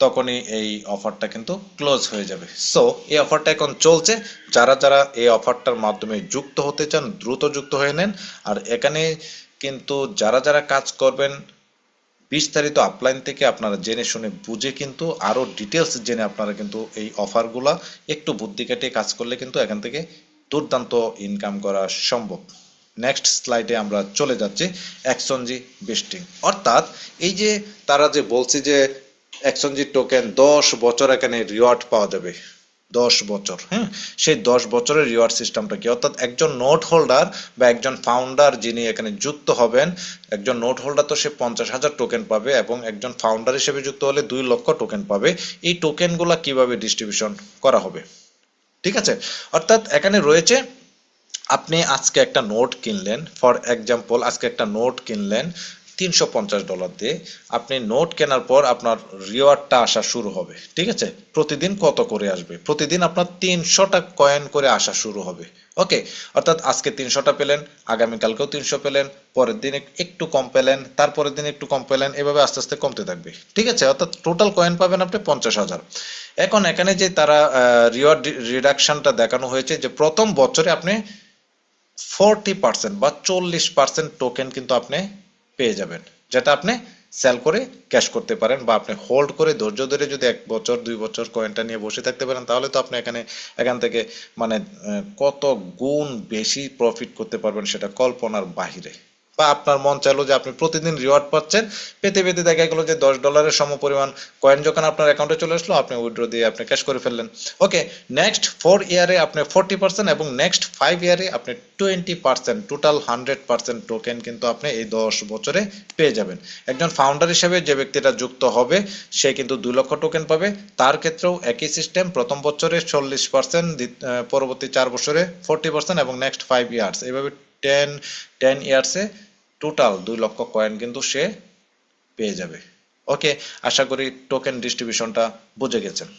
তখনই এই অফারটা কিন্তু ক্লোজ হয়ে যাবে। সো এই অফারটা এখন চলছে। যারা যারা এই অফারটার মাধ্যমে যুক্ত হতে চান দ্রুত যুক্ত হয়ে নেন। আর এখানে কিন্তু যারা যারা কাজ করবেন বিস্তারিত আপলাইন থেকে আপনারা জেনে শুনে বুঝে কিন্তু আরো ডিটেলস জেনে আপনারা কিন্তু এই অফারগুলা একটু বুদ্ধি খাটিয়ে কাজ করলে কিন্তু এখান থেকে দুর্দান্ত ইনকাম করা সম্ভব। নেক্সট স্লাইডে আমরা চলে যাচ্ছি এক্সচেঞ্জি বেস্টিং। অর্থাৎ এই যে তারা যে বলছে যে এক্সচেঞ্জি টোকেন 10 বছর এখানে রিওয়ার্ড পাওয়া যাবে, 10 বছর। হ্যাঁ, সেই 10 বছরের রিওয়ার্ড সিস্টেমটা কি? অর্থাৎ একজন নোট হোল্ডার বা একজন ফাউন্ডার যিনি এখানে যুক্ত হবেন, একজন নোট হোল্ডার তো সে 50,000 টোকেন পাবে এবং একজন ফাউন্ডার হিসেবে যুক্ত হলে 2 লক্ষ টোকেন পাবে। এই টোকেনগুলা কিভাবে ডিস্ট্রিবিউশন করা হবে? ঠিক আছে, অর্থাৎ এখানে রয়েছে আপনি আজকে একটা নোট কিনলেন, ফর এক্সাম্পল আজকে একটা নোট কিনলেন $350 দিয়ে। আপনি নোট কেনার পর আপনার রিওয়ার্ডটা আসা শুরু হবে। ঠিক আছে, প্রতিদিন কত করে আসবে? প্রতিদিন আপনার 300টা কয়েন করে আসা শুরু হবে। ওকে, অর্থাৎ আজকে 300টা পেলেন, আগামীকালকেও 300 পেলেন, পরের দিন একটু কম পেলেন, তারপরের দিন একটু কম পেলেন, এভাবে আস্তে আস্তে কমতে থাকবে। ঠিক আছে, অর্থাৎ টোটাল কয়েন পাবেন আপনি 50,000। এখন এখানে যে তারা রিওয়ার্ড রিডাকশনটা দেখানো হয়েছে যে প্রথম বছরে আপনি 40% বা 40% টোকেন কিন্তু আপনি পেয়ে যাবেন, যেটা আপনি সেল করে ক্যাশ করতে পারেন বা আপনি হোল্ড করে ধৈর্য ধরে যদি 1 বছর 2 বছর কয়েনটা নিয়ে বসে থাকতে পারেন, তাহলে তো আপনি এখান থেকে মানে কত গুণ বেশি প্রফিট করতে পারবেন সেটা কল্পনার বাহিরে। বা আপনার মন চাইলো যে আপনি প্রতিদিন রিওয়ার্ড পাচ্ছেন, পেতে পেতে দেখা গেলো যে $10 সমপরিমাণ কয়েন যখন আপনার অ্যাকাউন্টে চলে আসলো, আপনি উইথড্র দিয়ে আপনি ক্যাশ করে ফেললেন। ওকে, নেক্সট 4 ইয়ারে আপনি 40% এবং নেক্সট 5 ইয়ারে আপনি 20%, টোটাল 100% টোকেন কিন্তু আপনি এই 10 বছরে পেয়ে যাবেন। একজন ফাউন্ডার হিসেবে যে ব্যক্তিটা যুক্ত হবে সে কিন্তু 2 লক্ষ টোকেন পাবে। তার ক্ষেত্রেও একই সিস্টেম, প্রথম বছরে 40%, পরবর্তী 4 বছরে 40% এবং নেক্সট 5 ইয়ার্স, এইভাবে 10 ইয়ার্সে টোটাল 2 লক্ষ কয়েন কিন্তু সে পেয়ে যাবে। ওকে, আশা করি টোকেন ডিস্ট্রিবিউশনটা বুঝে গেছেন।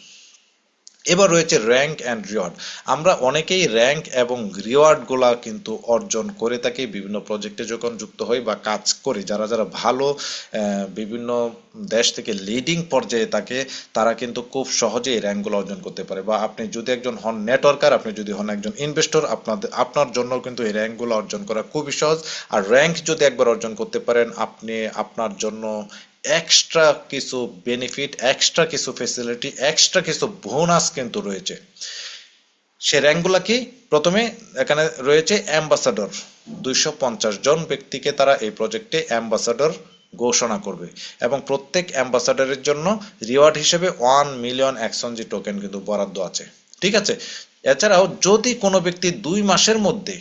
এবার রয়েছে র্যাঙ্ক অ্যান্ড রিওয়ার্ড। আমরা অনেকেই র্যাঙ্ক এবং রিওয়ার্ড গুলা কিন্তু অর্জন করে থাকি বিভিন্ন প্রজেক্টে যখন যুক্ত হই বা কাজ করি। যারা যারা ভালো বিভিন্ন দেশ থেকে লিডিং পর্যায়ে থাকে তারা কিন্তু খুব সহজেই র্যাঙ্কগুলো অর্জন করতে পারে। বা আপনি যদি একজন হন নেটওয়ার্কার, আপনি যদি হন একজন ইনভেস্টর, আপনার জন্য কিন্তু এই র্যাঙ্কগুলো অর্জন করা খুবই সহজ। আর র্যাঙ্ক যদি একবার অর্জন করতে পারেন, আপনি আপনার জন্য এক্সট্রা কিছু বেনিফিট, এক্সট্রা কিছু ফেসিলিটি, এক্সট্রা কিছু বোনাস কিন্তু রয়েছে। সে র্যাঙ্কগুলা কি? প্রথমে এখানে রয়েছে অ্যাম্বাসাডর। 250 জন ব্যক্তিকে তারা এই প্রজেক্টে অ্যাম্বাসাডর ঘোষণা করবে এবং প্রত্যেক অ্যাম্বাসাডরের জন্য রিওয়ার্ড হিসেবে 1 মিলিয়ন এক্সচেঞ্জি টোকেন কিন্তু বরাদ্দ আছে। ঠিক আছে, এছাড়াও যদি কোনো ব্যক্তি 2 মাসের মধ্যে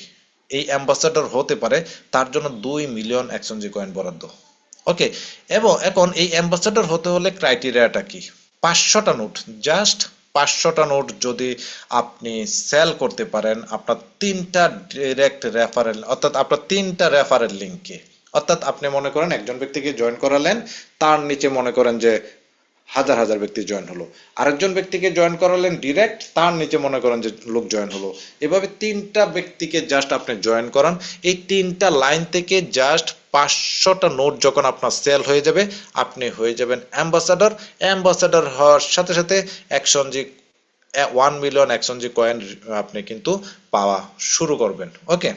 এই অ্যাম্বাসাডর হতে পারে, তার জন্য 2 মিলিয়ন এক্সচেঞ্জি কয়েন বরাদ্দ। ওকে, এবং এখন এই অ্যাম্বাসাডর হতে হলে ক্রাইটেরিয়াটা কি? 500টা নোট, জাস্ট 500টা নোট যদি আপনি সেল করতে পারেন আপনার 3টা ডিরেক্ট রেফারেল, অর্থাৎ আপনার 3টা রেফারেল লিঙ্কে। অর্থাৎ আপনি মনে করেন একজন ব্যক্তিকে জয়েন করালেন, তার নিচে মনে করেন যে হাজার হাজার ব্যক্তি জয়েন হলো, আরেকজন ব্যক্তিকে জয়েন করালেন ডিরেক্ট, তার নিচে মনে করেন যে লোক জয়েন হলো। এভাবে 3টা ব্যক্তিকে জাস্ট আপনি জয়েন করান, এই 3টা লাইন থেকে জাস্ট 500টা নোট যখন আপনার সেল হয়ে যাবে, আপনি হয়ে যাবেন অ্যাম্বাসাডর। অ্যাম্বাসাডর হওয়ার সাথে সাথে এক্সচেঞ্জি 1 মিলিয়ন এক্সচেঞ্জি কয়েন আপনি কিন্তু পাওয়া শুরু করবেন। ওকে,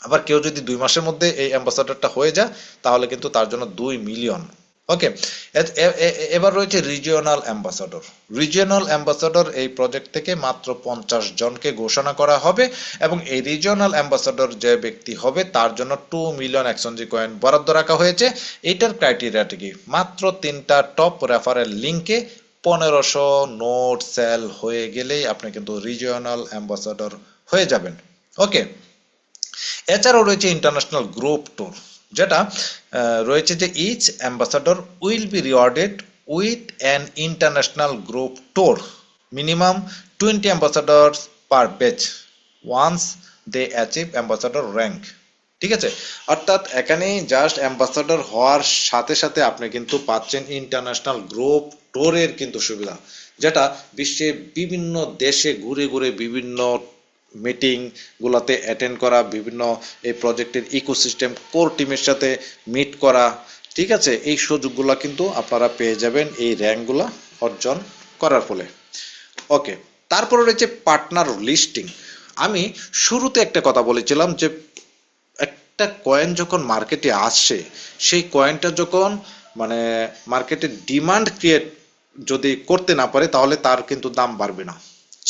আবার কেউ যদি 2 মাসের মধ্যে এই অ্যাম্বাসাডরটা হয়ে যায়, তাহলে কিন্তু তার জন্য 2 মিলিয়ন। ওকে, এবার রয়েছে রিজিওনাল অ্যাম্বাসাডর। রিজিওনাল অ্যাম্বাসাডর এই প্রজেক্ট থেকে মাত্র 50 জনকে ঘোষণা করা হবে এবং এই রিজিওনাল অ্যাম্বাসাডর যে ব্যক্তি হবে তার জন্য 2 মিলিয়ন এক্সচেঞ্জি কয়েন বরাদ্দ রাখা হয়েছে। এটার ক্রাইটেরিয়াটি কি? মাত্র 3টা টপ রেফারেল লিঙ্কে 1500 নোট সেল হয়ে গেলেই আপনি কিন্তু রিজিওনাল অ্যাম্বাসাডর হয়ে যাবেন। ওকে, এছাড়াও রয়েছে ইন্টারন্যাশনাল গ্রুপ ট্যুর, যেটা রয়েছে যে each ambassador will be rewarded with an international group tour, minimum 20 ambassadors per batch once they achieve ambassador rank. ঠিক আছে, অর্থাৎ এখানেই জাস্ট অ্যাম্বাসাডর হওয়ার সাথে সাথে আপনি কিন্তু পাচ্ছেন ইন্টারন্যাশনাল গ্রুপ ট্যুরের কিন্তু সুবিধা, যেটা বিশ্বের বিভিন্ন দেশে ঘুরে ঘুরে বিভিন্ন মিটিং গুলাতে অ্যাটেন্ড করা, বিভিন্ন এই প্রজেক্টের ইকোসিস্টেম কোর টিমের সাথে মিট করা। ঠিক আছে, এই সুযোগগুলা কিন্তু আপনারা পেয়ে যাবেন এই র্যাঙ্কগুলা অর্জন করার ফলে। ওকে, তারপরে রয়েছে পার্টনার লিস্টিং। আমি শুরুতে একটা কথা বলেছিলাম যে একটা কয়েন যখন মার্কেটে আসে, সেই কয়েনটা যখন মানে মার্কেটে ডিমান্ড ক্রিয়েট যদি করতে না পারে তাহলে তার কিন্তু দাম বাড়বে না।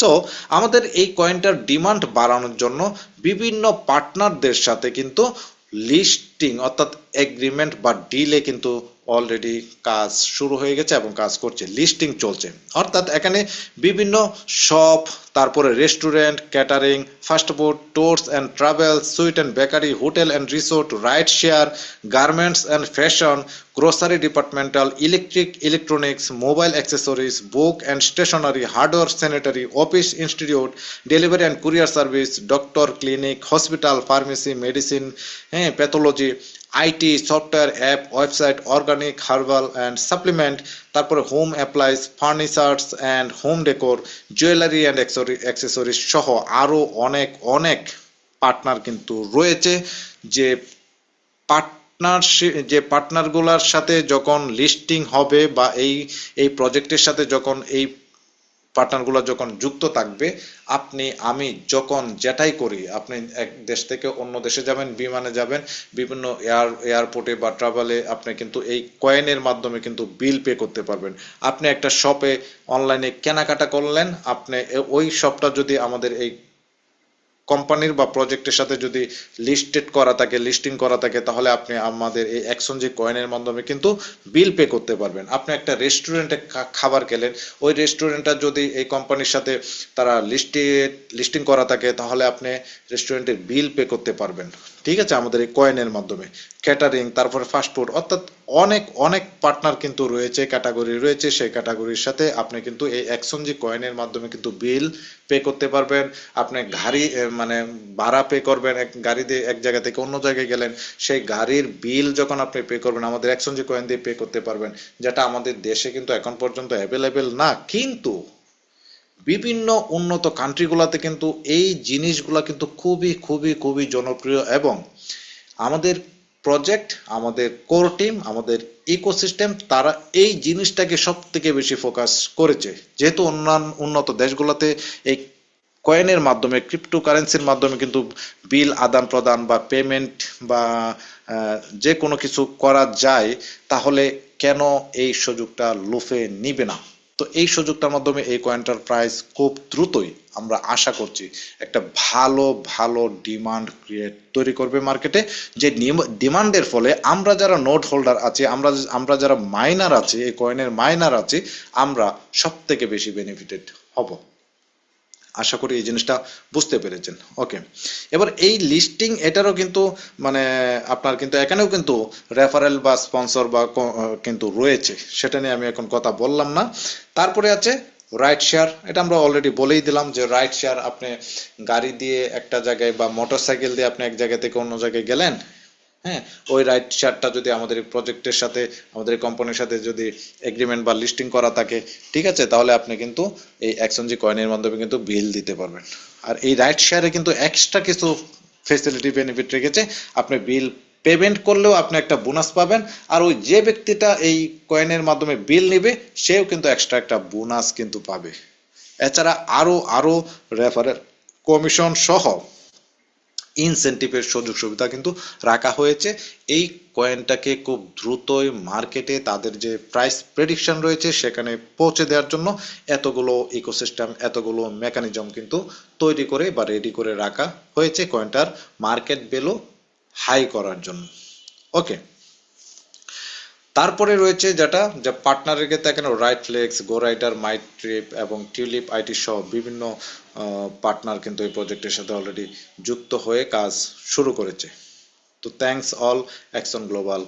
সো আমাদের এই কয়েনটার ডিমান্ড বাড়ানোর জন্য বিভিন্ন পার্টনারদের সাথে কিন্তু লিস্টিং অর্থাৎ এগ্রিমেন্ট বা ডিলে কিন্তু অলরেডি কাজ শুরু হয়ে গেছে এবং কাজ করছে, লিস্টিং চলছে। অর্থাৎ এখানে বিভিন্ন শপ, তারপরে restaurant, catering, fast food, tours and travel, sweet and bakery, hotel and resort, ride share, garments and fashion, grocery departmental, electric, electronics, mobile accessories, book and stationery, hardware, sanitary, office, institute, delivery and courier service, doctor, clinic, hospital, pharmacy, medicine, pathology, IT, software, app, website, organic, herbal and supplement, তারপরে home appliance, furnitures and home decor, jewellery and accessories সহ আরও অনেক অনেক পার্টনার কিন্তু রয়েছে। যে পার্টনারশিপ, যে পার্টনারগুলোর সাথে যখন লিস্টিং হবে বা এই প্রজেক্টের সাথে যখন এই পার্টনারগুলো যখন যুক্ত থাকবে, আপনি আমি যখন যেটাই করি, আপনি এক দেশ থেকে অন্য দেশে যাবেন, বিমানে যাবেন, বিভিন্ন এয়ারপোর্টে বা ট্রাভেলে আপনি কিন্তু এই কয়েনের মাধ্যমে কিন্তু বিল পে করতে পারবেন। আপনি একটা শপে অনলাইনে কেনাকাটা করলেন, আপনি ওই শপটা যদি আমাদের এই কোম্পানির বা প্রজেক্টের সাথে যদি লিস্টেড করা থাকে, লিস্টিং করা থাকে, তাহলে আপনি আমাদের এই এক্সচেঞ্জ কয়েনের মাধ্যমে কিন্তু বিল পে করতে পারবেন। আপনি একটা রেস্টুরেন্টে খাবার খেলেন, ওই রেস্টুরেন্টটা যদি এই কোম্পানির সাথে তারা লিস্টিং করা থাকে, তাহলে আপনি রেস্টুরেন্টের বিল পে করতে পারবেন। ঠিক আছে, আমাদের এই কয়েনের মাধ্যমে। ক্যাটারিং, তারপরে ফাস্টফুড, অর্থাৎ অনেক অনেক পার্টনার কিন্তু রয়েছে, ক্যাটাগরি রয়েছে, সেই ক্যাটাগরির সাথে আপনি কিন্তু এই এক্সচেঞ্জ কয়েনের মাধ্যমে কিন্তু বিল পে করতে পারবেন। আপনি গাড়ি মানে ভাড়া পে করবেন, এক গাড়ি দিয়ে এক জায়গা থেকে অন্য জায়গায় গেলেন, সেই গাড়ির বিল যখন আপনি পে করবেন আমাদের এক্সচেঞ্জ কয়েন দিয়ে পে করতে পারবেন, যেটা আমাদের দেশে কিন্তু এখন পর্যন্ত অ্যাভেলেবেল না। কিন্তু বিভিন্ন উন্নত কান্ট্রিগুলোতে কিন্তু এই জিনিসগুলা কিন্তু খুবই খুবই খুবই জনপ্রিয়, এবং আমাদের প্রজেক্ট, আমাদের কোর টিম, আমাদের ইকোসিস্টেম, তারা এই জিনিসটাকে সব থেকে বেশি ফোকাস করেছে। যেহেতু অন্যান্য উন্নত দেশগুলোতে এই কয়েনের মাধ্যমে, ক্রিপ্টোকারেন্সির মাধ্যমে কিন্তু বিল আদান প্রদান বা পেমেন্ট বা যে কোনো কিছু করা যায়, তাহলে কেন এই সুযোগটা লুফে নিবে না? তো এই সুযোগটার মাধ্যমে এই কয়েনটার প্রাইস খুব দ্রুতই আমরা আশা করছি একটা ভালো ভালো ডিমান্ড ক্রিয়েট তৈরি করবে মার্কেটে। যে ডিমান্ডের ফলে আমরা যারা নোট হোল্ডার আছি, আমরা যারা মাইনার আছি, এই কয়েনের মাইনার আছি, আমরা সব থেকে বেশি বেনিফিটেড হব। আশা করি এই জিনিসটা বুঝতে পেরেছেন। ওকে, এবার এই লিস্টিং এটারও কিন্তু মানে আপনার কিন্তু এখানেও কিন্তু রেফারেল বা স্পন্সর বা কিন্তু রয়েছে, সেটা নিয়ে আমি এখন কথা বললাম না। তারপরে আছে রাইড শেয়ার। এটা আমরা অলরেডি বলেই দিলাম যে রাইড শেয়ার, আপনি গাড়ি দিয়ে একটা জায়গায় বা মোটর সাইকেল দিয়ে আপনি এক জায়গা থেকে অন্য জায়গায় গেলেন, হ্যাঁ, ওই রাইট শেয়ারটা যদি আমাদের প্রজেক্টের সাথে, আমাদের কোম্পানির সাথে যদি এগ্রিমেন্ট বা লিস্টিং করা থাকে, ঠিক আছে, তাহলে আপনি কিন্তু এই এক্সচেঞ্জ কয়েনের মাধ্যমে কিন্তু বিল দিতে পারবেন। আর এই রাইট শেয়ারে কিন্তু এক্সট্রা কিছু ফেসিলিটি বেনিফিট রেখেছে। আপনি বিল পেমেন্ট করলেও আপনি একটা বোনাস পাবেন, আর ওই যে ব্যক্তিটা এই কয়েনের মাধ্যমে বিল নেবে সেও কিন্তু এক্সট্রা একটা বোনাস কিন্তু পাবে। এছাড়া আরো আরো রেফারেল কমিশন সহ ইনসেন্টিভের সুযোগ সুবিধা কিন্তু রাখা হয়েছে এই কয়েনটাকে খুব দ্রুতই মার্কেটে তাদের যে প্রাইস প্রেডিকশন রয়েছে সেখানে পৌঁছে দেওয়ার জন্য এতগুলো ইকোসিস্টেম, এতগুলো মেকানিজম কিন্তু তৈরি করে বা রেডি করে রাখা হয়েছে কয়েনটার মার্কেট ভ্যালু হাই করার জন্য। ওকে, তারপরে রয়েছে যেটা যে পার্টনারের ক্ষেত্রে এখানে রাইট ফ্লেক্স, গো রাইডার, মাই ট্রিপ এবং টিউলিপ আইটি সহ বিভিন্ন পার্টনার কিন্তু এই প্রজেক্টের সাথে অলরেডি যুক্ত হয়ে কাজ শুরু করেছে। তো thanks all action global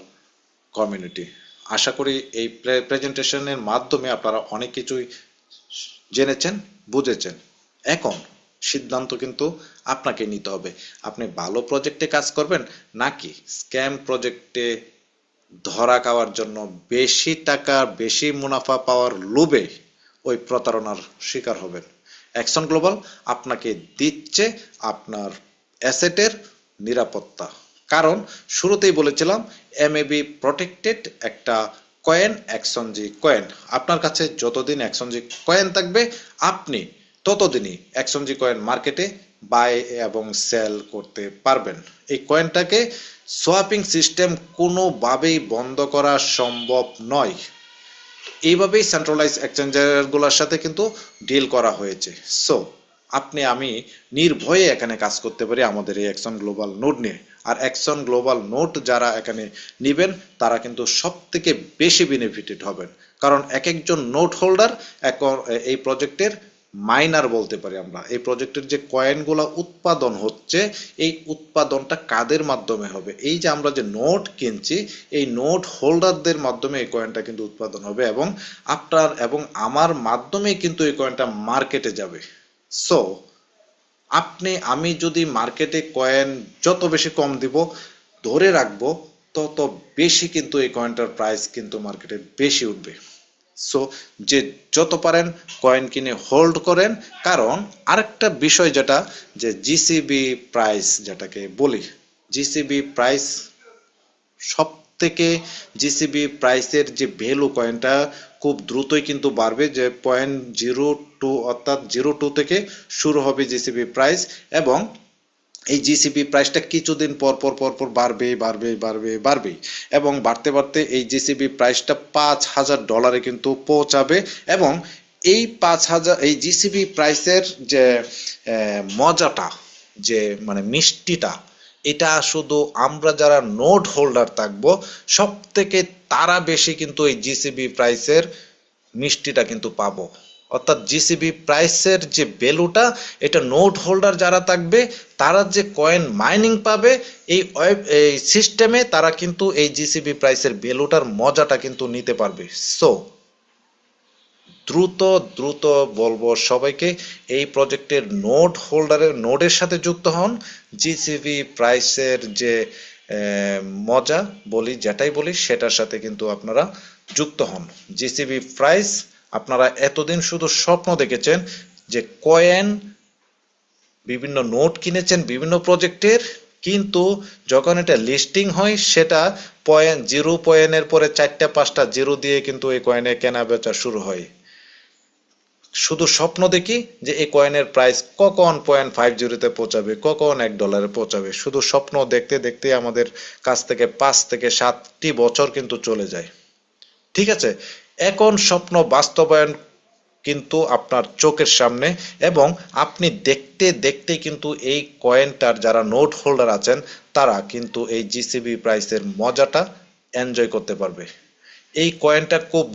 community. আশা করি এই প্রেজেন্টেশনের মাধ্যমে আপনারা অনেক কিছুই জেনেছেন, বুঝেছেন। এখন সিদ্ধান্ত কিন্তু আপনাকে নিতে হবে। আপনি ভালো প্রজেক্টে কাজ করবেন নাকি স্ক্যাম প্রজেক্টে ধরা খাওয়ার জন্য বেশি টাকা বেশি মুনাফা পাওয়ার লোভে ওই প্রতারণার শিকার হবেন। অ্যাকশন গ্লোবাল আপনাকে দিচ্ছে আপনার অ্যাসেটের নিরাপত্তা। কারণ শুরুতেই বলেছিলাম এমএবি প্রটেক্টেড একটা কয়েন অ্যাকশনজি কয়েন। আপনার কাছে যতদিন অ্যাকশনজি কয়েন থাকবে আপনি ততদিনই অ্যাকশনজি কয়েন মার্কেটে বাই এবং সেল করতে পারবেন। এই কয়েনটাকে সোয়াপিং সিস্টেম কোনোভাবেই বন্ধ করা সম্ভব নয়। এইভাবেই সেন্ট্রালাইজ এক্সচেঞ্জারগুলোর সাথে কিন্তু ডিল করা হয়েছে। সো আপনি আমি নির্ভয়ে এখানে কাজ করতে পারি আমাদের এই অ্যাকশন গ্লোবাল নোড নিয়ে। আর অ্যাকশন গ্লোবাল নোড যারা এখানে নেবেন তারা কিন্তু সব থেকে বেশি বেনিফিটেড হবেন। কারণ এক একজন নোট হোল্ডার এখন এই প্রজেক্টের মাইনার বলতে পারি আমরা। এই প্রজেক্টের যে কয়েনগুলো উৎপাদন হচ্ছে এই উৎপাদনটা কাদের মাধ্যমে হবে? এই যে আমরা যে নোট কিনছি এই নোট হোল্ডারদের মাধ্যমে এই কয়েনটা কিন্তু উৎপাদন হবে এবং আপনার এবং আমার মাধ্যমে কিন্তু এই কয়েনটা মার্কেটে যাবে। সো আপনি আমি যদি মার্কেটে কয়েন যত বেশি কম দিব ধরে রাখবো তত বেশি কিন্তু এই কয়েনটার প্রাইস কিন্তু মার্কেটে বেশি উঠবে। সো যে যত পারেন কয়েন কিনে হোল্ড করেন। কারণ আরেকটা বিষয় যেটা যে জিসিবি প্রাইস যেটাকে বলি, জিসিবি প্রাইস সব থেকে জিসিবি প্রাইসের যে ভ্যালু কয়েনটা খুব দ্রুতই কিন্তু বাড়বে। যে 0.02 অর্থাৎ 0.2 থেকে শুরু হবে জিসিবি প্রাইস এবং এই জিসিবি প্রাইসটা কিছুদিন পর পর পর পর বাড়বে বাড়বে বাড়বে বাড়বে এবং বাড়তে বাড়তে এই জিসিবি প্রাইসটা $5,000 কিন্তু পৌঁছাবে। এবং এই 5,000 এই জিসিবি প্রাইসের যে মজাটা যে মানে মিষ্টিটা এটা শুধু আমরা যারা নোট হোল্ডার থাকবো সব থেকে তারা বেশি কিন্তু এই জিসিবি প্রাইসের মিষ্টিটা কিন্তু পাবো। অর্থাৎ জিসিবি প্রাইসের যে ভ্যালুটা এটা নোট হোল্ডার যারা থাকবে তারা যে কয়েন মাইনিং পাবে এই সিস্টেমে তারা কিন্তু এই জিসিবি প্রাইসের ভ্যালুটার মজাটা কিন্তু নিতে পারবে। সো দ্রুত দ্রুত বলবো সবাইকে এই প্রজেক্টের নোট হোল্ডারের নোডের সাথে যুক্ত হন। জিসিবি প্রাইসের যে মজা বলি যেটাই বলি সেটার সাথে কিন্তু আপনারা যুক্ত হন। জিসিবি প্রাইস আপনারা এতদিন শুধু স্বপ্ন দেখেছেন যে কয়েন বিভিন্ন নোট কিনেছেন বিভিন্ন প্রজেক্টের, কিন্তু যখন এটা লিস্টিং হয় সেটা জিরো পয়েন্টের পরে 4-5টা জিরো দিয়ে কিন্তু এই কয়েনে কেনা বেচা শুরু হয়। শুধু স্বপ্ন দেখি যে এই কয়েনের প্রাইস কখন 0.50-তে পৌঁছাবে, কখন $1 পৌঁছাবে। শুধু স্বপ্ন দেখতে দেখতে আমাদের কাছ থেকে 5 থেকে 7টি বছর কিন্তু চলে যায়। ঠিক আছে, এখন স্বপ্ন বাস্তবায়ন কিন্তু আপনার চোখের সামনে এবং আপনি দেখতে দেখতে কিন্তু এই কয়েনটার যারা নোট হোল্ডার আছেন তারা কিন্তু এই জিসিবি প্রাইসের মজাটা এনজয় করতে পারবে। এই কয়েনটা খুব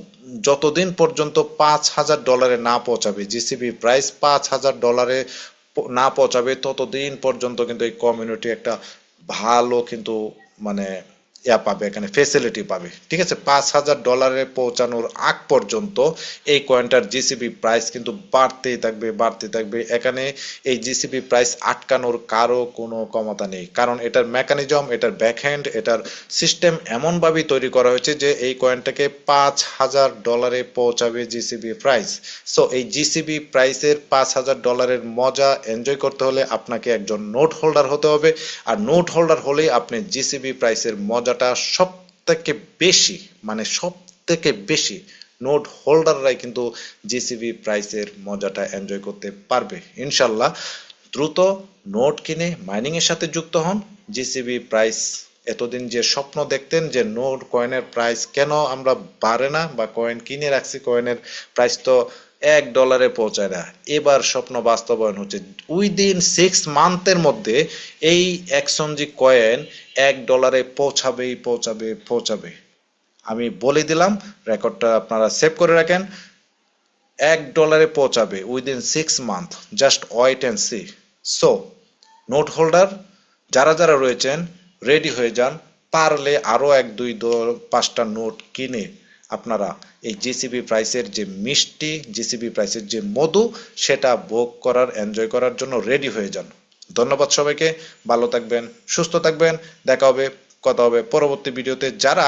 যতদিন পর্যন্ত $5,000 না পৌঁছাবে, জিসিবি প্রাইস $5,000 না পৌঁছাবে ততদিন পর্যন্ত কিন্তু এই কমিউনিটি একটা ভালো কিন্তু মানে পাবে, এখানে ফেসিলিটি পাবে। ঠিক আছে, $5,000 পৌঁছানোর আগ পর্যন্ত এই কয়েনটার জিসিবি প্রাইস কিন্তু বাড়তেই থাকবে বাড়তে থাকবে। এখানে এই জিসিবি প্রাইস আটকানোর কারো কোনো ক্ষমতা নেই, কারণ এটার মেকানিজম এটার ব্যাকহ্যান্ড এটার সিস্টেম এমনভাবেই তৈরি করা হয়েছে যে এই কয়েনটাকে $5,000 পৌঁছাবে জিসিবি প্রাইস। সো এই জিসিবি প্রাইসের $5,000 মজা এনজয় করতে হলে আপনাকে একজন নোট হোল্ডার হতে হবে। আর নোট হোল্ডার হলেই আপনি জিসিবি প্রাইসের মজাটা সব থেকে বেশি মানে সব থেকে বেশি নোট হোল্ডাররাই কিন্তু জিসিবি প্রাইসের মজাটা এনজয় করতে পারবে ইনশাল্লাহ। দ্রুত নোট কিনে মাইনিং এর সাথে যুক্ত হন। জিসিবি প্রাইস এতদিন যে স্বপ্ন দেখতেন যে নোট কয়েনের প্রাইস কেন আমরা বাড়ে না বা কয়েন কিনে রাখছি কয়েনের প্রাইস তো $1 পৌঁছায় না, এবার স্বপ্ন বাস্তবায়ন হচ্ছে। উইদিন 6 মান্থের মধ্যে এই এক্সচেঞ্জ কয়েন $1 পৌঁছাবেই পৌঁছাবে পৌঁছাবে। আমি বলে দিলাম, রেকর্ডটা আপনারা সেভ করে রাখেন, $1 পৌঁছাবে within 6 month. Just wait and see. So note holder যারা যারা রয়েছেন রেডি হয়ে যান, পারলে আরো 1-2-5টা নোট কিনে আপনারা এই জিসিবি প্রাইসের যে মিষ্টি, জিসিবি প্রাইসের যে মধু, সেটা ভোগ করার, এনজয় করার জন্য রেডি হয়ে যান। ধন্যবাদ সবাইকে। ভালো থাকবেন, সুস্থ থাকবেন। দেখা হবে, কথা হবে পরবর্তী ভিডিওতে। যারা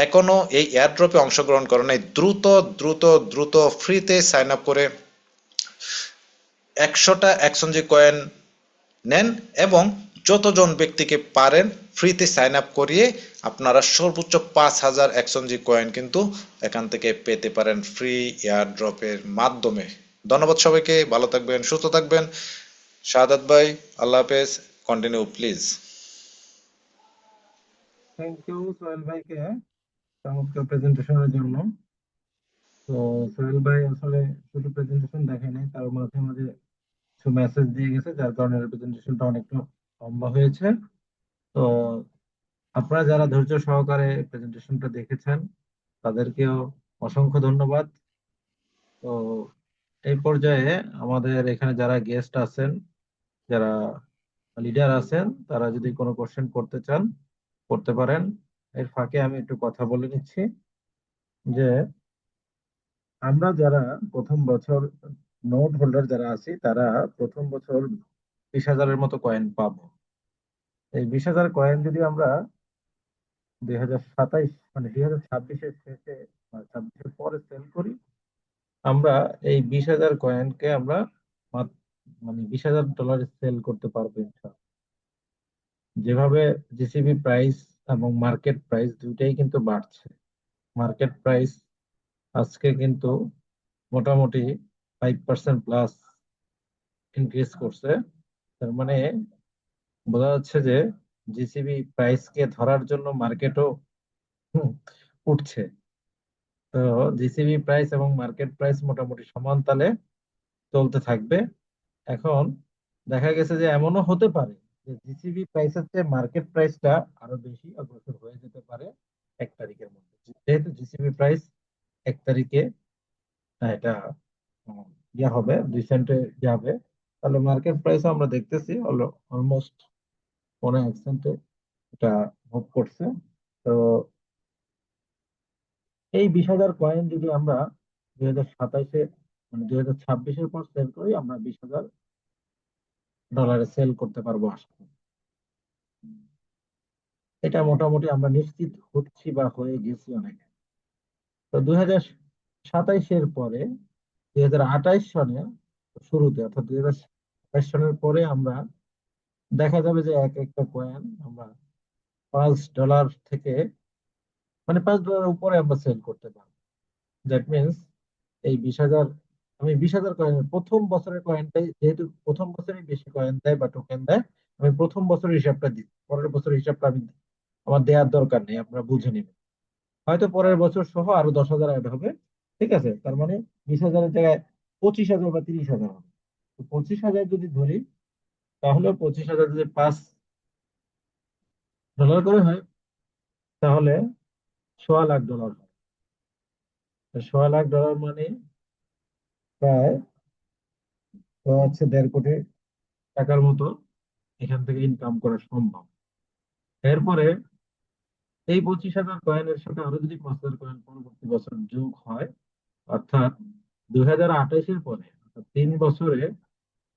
এখনো এই এয়ারড্রপে অংশগ্রহণ করে নাই, দ্রুত দ্রুত দ্রুত ফ্রিতে সাইন আপ করে 100টা এক্সচেঞ্জ কয়েন নেন এবং যতজন ব্যক্তিকে পারেন ফ্রিতে সাইন আপ করিয়ে আপনারা সর্বোচ্চ 5,000 এক্সচেঞ্জ কয়েন কিন্তু এখান থেকে পেতে পারেন ফ্রি এয়ার ড্রপের মাধ্যমে। ধন্যবাদ সবাইকে। ভালো থাকবেন, সুস্থ থাকবেন। শাহাদাত ভাই, আল্লাহ হাফেজ। Continue please. Thank you Sohel ভাইকে চমৎকার প্রেজেন্টেশনের জন্য। তো সোহেল ভাই আসলে শুধু প্রেজেন্টেশন দেখে নাই, তার মাঝে মাঝে কিছু মেসেজ দিয়ে গেছে, যার কারণে প্রেজেন্টেশনটা অনেকটা লম্বা হয়েছে। তো আপনারা যারা ধৈর্য সহকারে প্রেজেন্টেশনটা দেখেছেন তাদেরকেও অসংখ্য ধন্যবাদ। তো এই পর্যায়ে আমাদের এখানে যারা গেস্ট আছেন, যারা লিডার আছেন, তারা যদি কোনো কোশ্চেন করতে চান করতে পারেন। এর ফাঁকে আমি একটু কথা বলে নিচ্ছি যে আমরা যারা প্রথম বছর নোট হোল্ডার যারা আছি, তারা প্রথম বছর 20,000-এর মতো কয়েন পাবো। এই 20,000 কয়েন যদি আমরা 2027 মানে 2026-এর শেষে বা 26-এর পরে সেল করি, আমরা এই 20,000 কয়েনকে আমরা মানে $20,000 সেল করতে পারবো ইনশাআল্লাহ। যেভাবে জিসিবি প্রাইস এবং মার্কেট প্রাইস দুইটাই কিন্তু বাড়ছে। মার্কেট প্রাইস আজকে কিন্তু মোটামুটি 5% প্লাস ইনক্রিজ করছে। তার মানে বোঝা যাচ্ছে যে জিসিবি প্রাইসকে ধরার জন্য মার্কেটও উঠছে। তো জিসিবি প্রাইস এবং মার্কেট প্রাইস মোটামুটি সমান তালে চলতে থাকবে। এখন দেখা গেছে যে এমনও হতে পারে যে জিসিবি প্রাইসের চেয়ে মার্কেট প্রাইসটা আরো বেশি অগ্রসর হয়ে যেতে পারে 1 তারিখের মধ্যে। যেহেতু জিসিবি প্রাইস 1 তারিখে এটা উম, ইয়া হবে, 2 সেন্টে যাবে, তাহলে মার্কেট প্রাইস আমরা দেখতেছি অলমোস্ট 1.5 সেন্টে এটা মুভ করছে। তো এই 20,000 কয়েন যদি আমরা 2027-এ মানে 2026-এর পর সেল করি, আমরা $20,000 সেল করতে পারবো আশা করি। এটা মোটামুটি আমরা নিশ্চিত হচ্ছি বা হয়ে গেছি অনেক। তো 2027-এর পরে 2028 সনে শুরুতে, অর্থাৎ 2027 সনের পরে আমরা দেখা যাবে যে এক একটা কয়েন আমরা $5 থেকে মানে $5 উপরে আমরা সেল করতে পারবো। দ্যাট মিনস এই 20,000, আমি 20,000 কয়েনের প্রথম বছরের কয়েনটাই, যেহেতু প্রথম বছরই বেশি কয়েন দেয় বা টোকেন দেয়, আমি প্রথম বছরের হিসাবটা দিই। পরের বছরের হিসাবটা আমার দেওয়ার দরকার নেই, আপনারা বুঝে নেবেন। হয়তো পরের বছর সহ আরো 10,000 অ্যাড হবে। ঠিক আছে, তার মানে 20,000-এর জায়গায় 25,000 বা 30,000 হবে। তো 25,000 যদি ধরি, তাহলে 25,000 যদি $5 করে হয়, তাহলে $1,25,000 হয়। $1,25,000 মানে প্রায় হচ্ছে 1.5 কোটি টাকার মতো এখান থেকে ইনকাম করা সম্ভব। এরপরে এই 25,000 কয়েনের সাথে আরো যদি 5,000 কয়েন পরবর্তী বছর যোগ হয়, অর্থাৎ 2028-এর পরে, অর্থাৎ 3 বছরে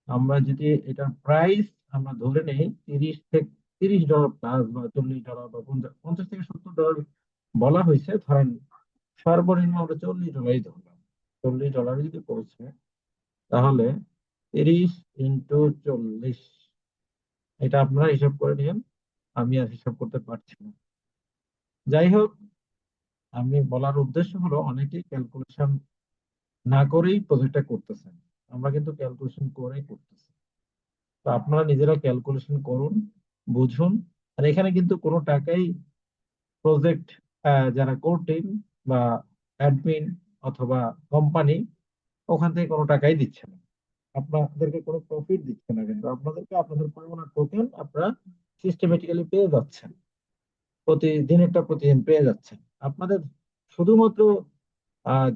আমরা যদি এটার প্রাইস আমরা ধরে নেই $30 প্লাস বা $40 বা 50 থেকে $70 বলা হয়েছে, ধরেন সর্বনিম্ন আমরা $40 ধরলাম। $40 যদি পৌঁছে, তাহলে 30 × 40, এটা আপনারা হিসাব করে নিন, আমি আর হিসাব করতে পারছি না। যাই হোক, আমি বলার উদ্দেশ্য হলো অনেকেই ক্যালকুলেশন না করেই প্রজেক্টটা করতেছেন। আমরা কিন্তু ক্যালকুলেশন করেই করতেছি। তো আপনারা নিজেরা ক্যালকুলেশন করুন, বুঝুন। আর এখানে কিন্তু কোনো টাকাই প্রজেক্ট যারা কোর টিম বা অ্যাডমিন অথবা কোম্পানি, ওখান থেকে কোনো টাকাই দিচ্ছে না, আপনাদেরকে কোনো প্রফিট দিচ্ছে না, কিন্তু আপনাদেরকে আপনাদের পরিমাণ টোকেন আপনারা সিস্টেমেটিক্যালি পেয়ে যাচ্ছেন, প্রতিদিন প্রতিদিন পেয়ে যাচ্ছেন। আপনাদের শুধুমাত্র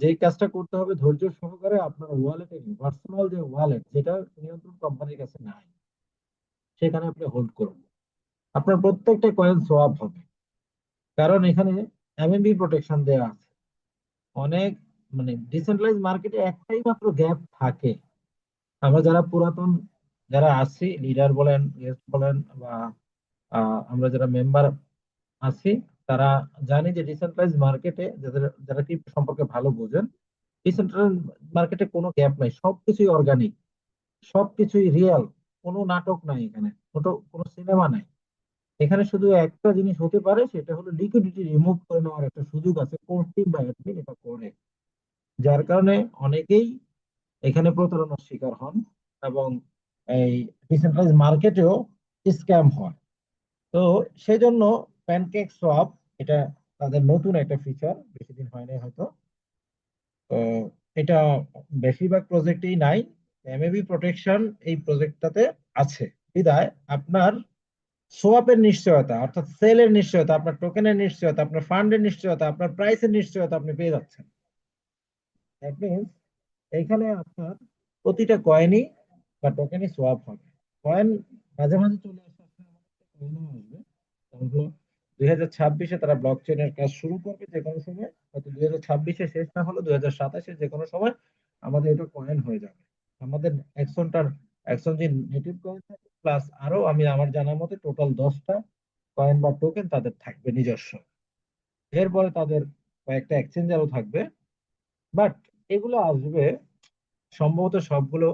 যেই কাজটা করতে হবে ধৈর্য সহকারে, আপনার ওয়ালেটে পার্সোনাল যে ওয়ালেট, যেটা নিয়ন্ত্রণ কোম্পানির কাছে নাই, সেখানে আপনি হোল্ড করুন। আপনার প্রত্যেকটা কয়েন সোয়াপ হবে, কারণ এখানে এমএমবি প্রোটেকশন দেওয়া আছে। অনেক মানে ডিসেন্ট্রালাইজ মার্কেটে একটাই মাত্র গ্যাপ থাকে। আমরা যারা পুরাতন যারা আছি, লিডার বলেন, গেস্ট বলেন, বা আমরা যারা মেম্বার আছি, তারা জানি যে ডিসেন্ট্রালাইজ মার্কেটে যাদের যারা ক্রিপ্টো সম্পর্কে ভালো বোঝেন, ডিসেন্ট্রালাইজ মার্কেটে কোনো গ্যাপ নাই, সবকিছুই অর্গানিক, সবকিছুই রিয়েল, কোনো নাটক নাই এখানে, কোনো সিনেমা নাই। এখানে শুধু একটা জিনিস হতে পারে, সেটা হলো লিকুইডিটি রিমুভ করে নেওয়ার একটা সুযোগ আছে, কোর টিম বা অ্যাডমিন এটা করে, যার কারণে অনেকেই এখানে প্রতারণার শিকার হন এবং এই ডিসেন্ট্রালাইজ মার্কেটেও স্ক্যাম হয়। তো সেই জন্য প্যানকেক সোয়াপ এটা তাদের নতুন একটা ফিচার, বেশি দিন হয়নি হয়তো। তো এটা বেশিরভাগ প্রজেক্টেই নাই, এমএবি প্রোটেকশন এই প্রজেক্টটাতে আছে। বিদায় আপনার সোয়াপের নিশ্চয়তা, অর্থাৎ সেলের নিশ্চয়তা, আপনার টোকেনের নিশ্চয়তা, আপনার ফান্ডের নিশ্চয়তা, আপনার প্রাইসের নিশ্চয়তা আপনি পেয়ে যাচ্ছেন। দ্যাট মিনস এইখানে আপনার প্রতিটা কয়েনই বা টোকেনই সোয়াপ হবে। কয়েন মাঝে মাঝে চলে আসে, কয়েনও আসবে। কারণ হলো 2026-এ তারা ব্লক চেইনের কাজ শুরু করবে যে কোনো সময়, হয়তো 2026-এ শেষ না হলো 2027-এ যে কোনো সময় আমাদের এটা কয়েন হয়ে যাবে। আমাদের এক্সন যে নেটিভ কয়েন থাকে, প্লাস আরো আমি আমার জানার মতে টোটাল 10টা কয়েন বা টোকেন তাদের থাকবে নিজস্ব। এরপরে তাদের কয়েকটা এক্সচেঞ্জ আরো থাকবে, বাট এগুলো আসবে সম্ভবত সবগুলো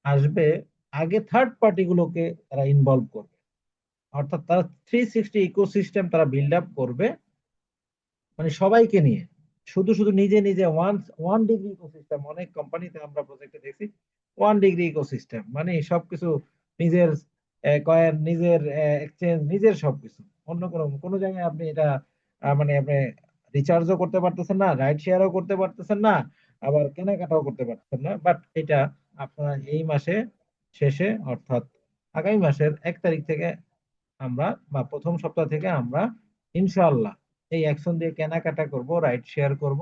আসবে আগে থার্ড পার্টি গুলোকে তারা ইনভলভ করবে, অর্থাৎ তারা 360 ইকোসিস্টেম তারা বিল্ড আপ করবে, মানে সবাইকে নিয়ে। শুধু শুধু নিজে নিজে ওয়ান ডিগ্রি ইকোসিস্টেম, অনেক কোম্পানিতে আমরা প্রজেক্টে দেখছি ওয়ান ডিগ্রি ইকোসিস্টেম, মানে সবকিছু নিজের কয়েন, নিজের এক্সচেঞ্জ, নিজের সবকিছু। অন্য কোনো কোনো জায়গায় আপনি এটা মানে আপনি রিচার্জও করতে পারতেছেন না, রাইড শেয়ারও করতে পারতেছেন না, আবার কেনাকাটাও করতে পারতেছেন না। বাট এটা আপনারা এই মাসে শেষে, অর্থাৎ আগামী মাসের 1 তারিখ থেকে আমরা, বা প্রথম সপ্তাহ থেকে আমরা ইনশাআল্লাহ এই অ্যাকশন দিয়ে কেনাকাটা করব, রাইড শেয়ার করব।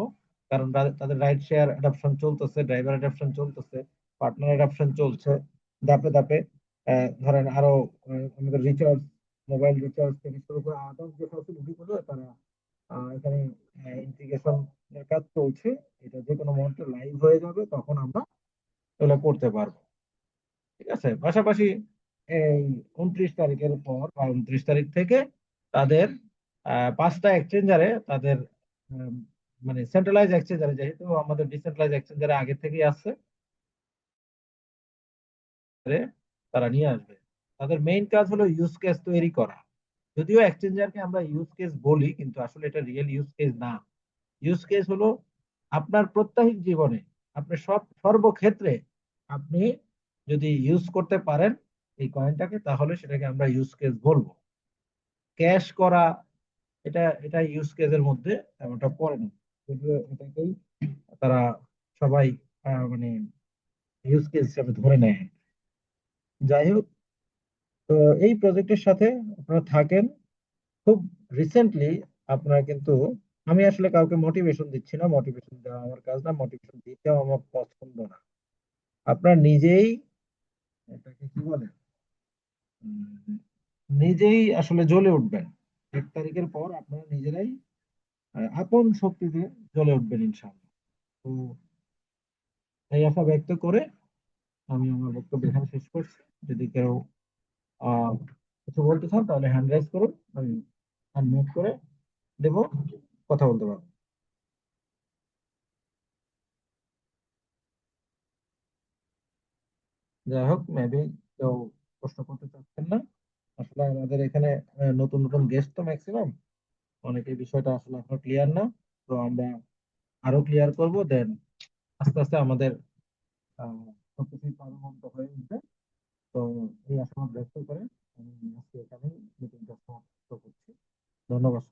কারণ তাদের রাইড শেয়ার অ্যাডাপশন চলতেছে, ড্রাইভার অ্যাডাপশন চলতেছে, পার্টনার অ্যাডাপশন চলছে ধাপে ধাপে। ধরেন আরো আমাদের রিচার্জ, মোবাইল রিচার্জ থেকে শুরু করে আদার্স যে ফ্যাসিলিটি গুলো তারা এখানে ইন্টিগ্রেশন এর কাজ চলছে। এটা যে কোনো মুহূর্তে লাইভ হয়ে যাবে, তখন আমরা এগুলো করতে পারবো। ঠিক আছে, পাশাপাশি এই 29 তারিখের পর বা 29 তারিখ থেকে তাদের 5টা এক্সচেঞ্জারে তাদের উম, মানে সেন্ট্রালাইজ এক্সচেঞ্জারে, যেহেতু আমাদের ডিসেন্ট্রালাইজ এক্সচেঞ্জারে আগে থেকেই আছে, তারা নিয়ে আসবে। তাদের মেইন কাজ হলো ইউজ কেস তৈরি করা। যদিও এক্সচেঞ্জারকে আমরা ইউজ কেস বলি, কিন্তু আসলে এটা রিয়েল ইউজ কেস না। ইউজ কেস হলো আপনার প্রত্যাহিক জীবনে, আপনার সর্বক্ষেত্রে আপনি যদি ইউজ করতে পারেন এই কয়েনটাকে, তাহলে সেটাকে আমরা ইউজ কেস বলবো। ক্যাশ করা, এটা এটা ইউজ কেসের মধ্যে ওটা পড়ে না, যদিও এটাকেই তারা সবাই মানে ইউজ কেস হিসাবে ধরে নেয়। যাই হোক, তো এই প্রজেক্টের সাথে আপনারা থাকেন। খুব রিসেন্টলি আপনারা কিন্তু, আমি আসলে কাউকে মোটিভেশন দিচ্ছি না, মোটিভেশন দেওয়া আমার কাজ না, মোটিভেশন দিতেও আমার পছন্দ না। আপনারা নিজেই এটাকে কি বলে, উম, নিজেই আসলে জ্বলে উঠবেন। 1 তারিখের পর আপনারা নিজেরাই আপন শক্তিতে জ্বলে উঠবেন ইনশাআল্লাহ। তো এই আশা ব্যক্ত করে আমি আমার বক্তব্য এখানে শেষ করছি। যদি কেউ আহ কিছু বলতে চান তাহলে হ্যান্ড রাইজ করুন, আমি আনমিউট করে দেব, কথা বলতে পারবো। যাই হোক, মেবি কেউ প্রশ্ন করতে চাচ্ছেন না। আসলে আমাদের এখানে নতুন নতুন গেস্ট তো ম্যাক্সিমাম, অনেকের বিষয়টা আসলে এখনো ক্লিয়ার না। তো আমরা আরো ক্লিয়ার করব, দেন আস্তে আস্তে আমাদের আহ সবকিছু প্রাণবন্ত হয়ে উঠবে। তো এই আশাবাদ ব্যক্ত করে আমি আজকে এখানেই মিটিংটা সমাপ্ত করছি। ধন্যবাদ।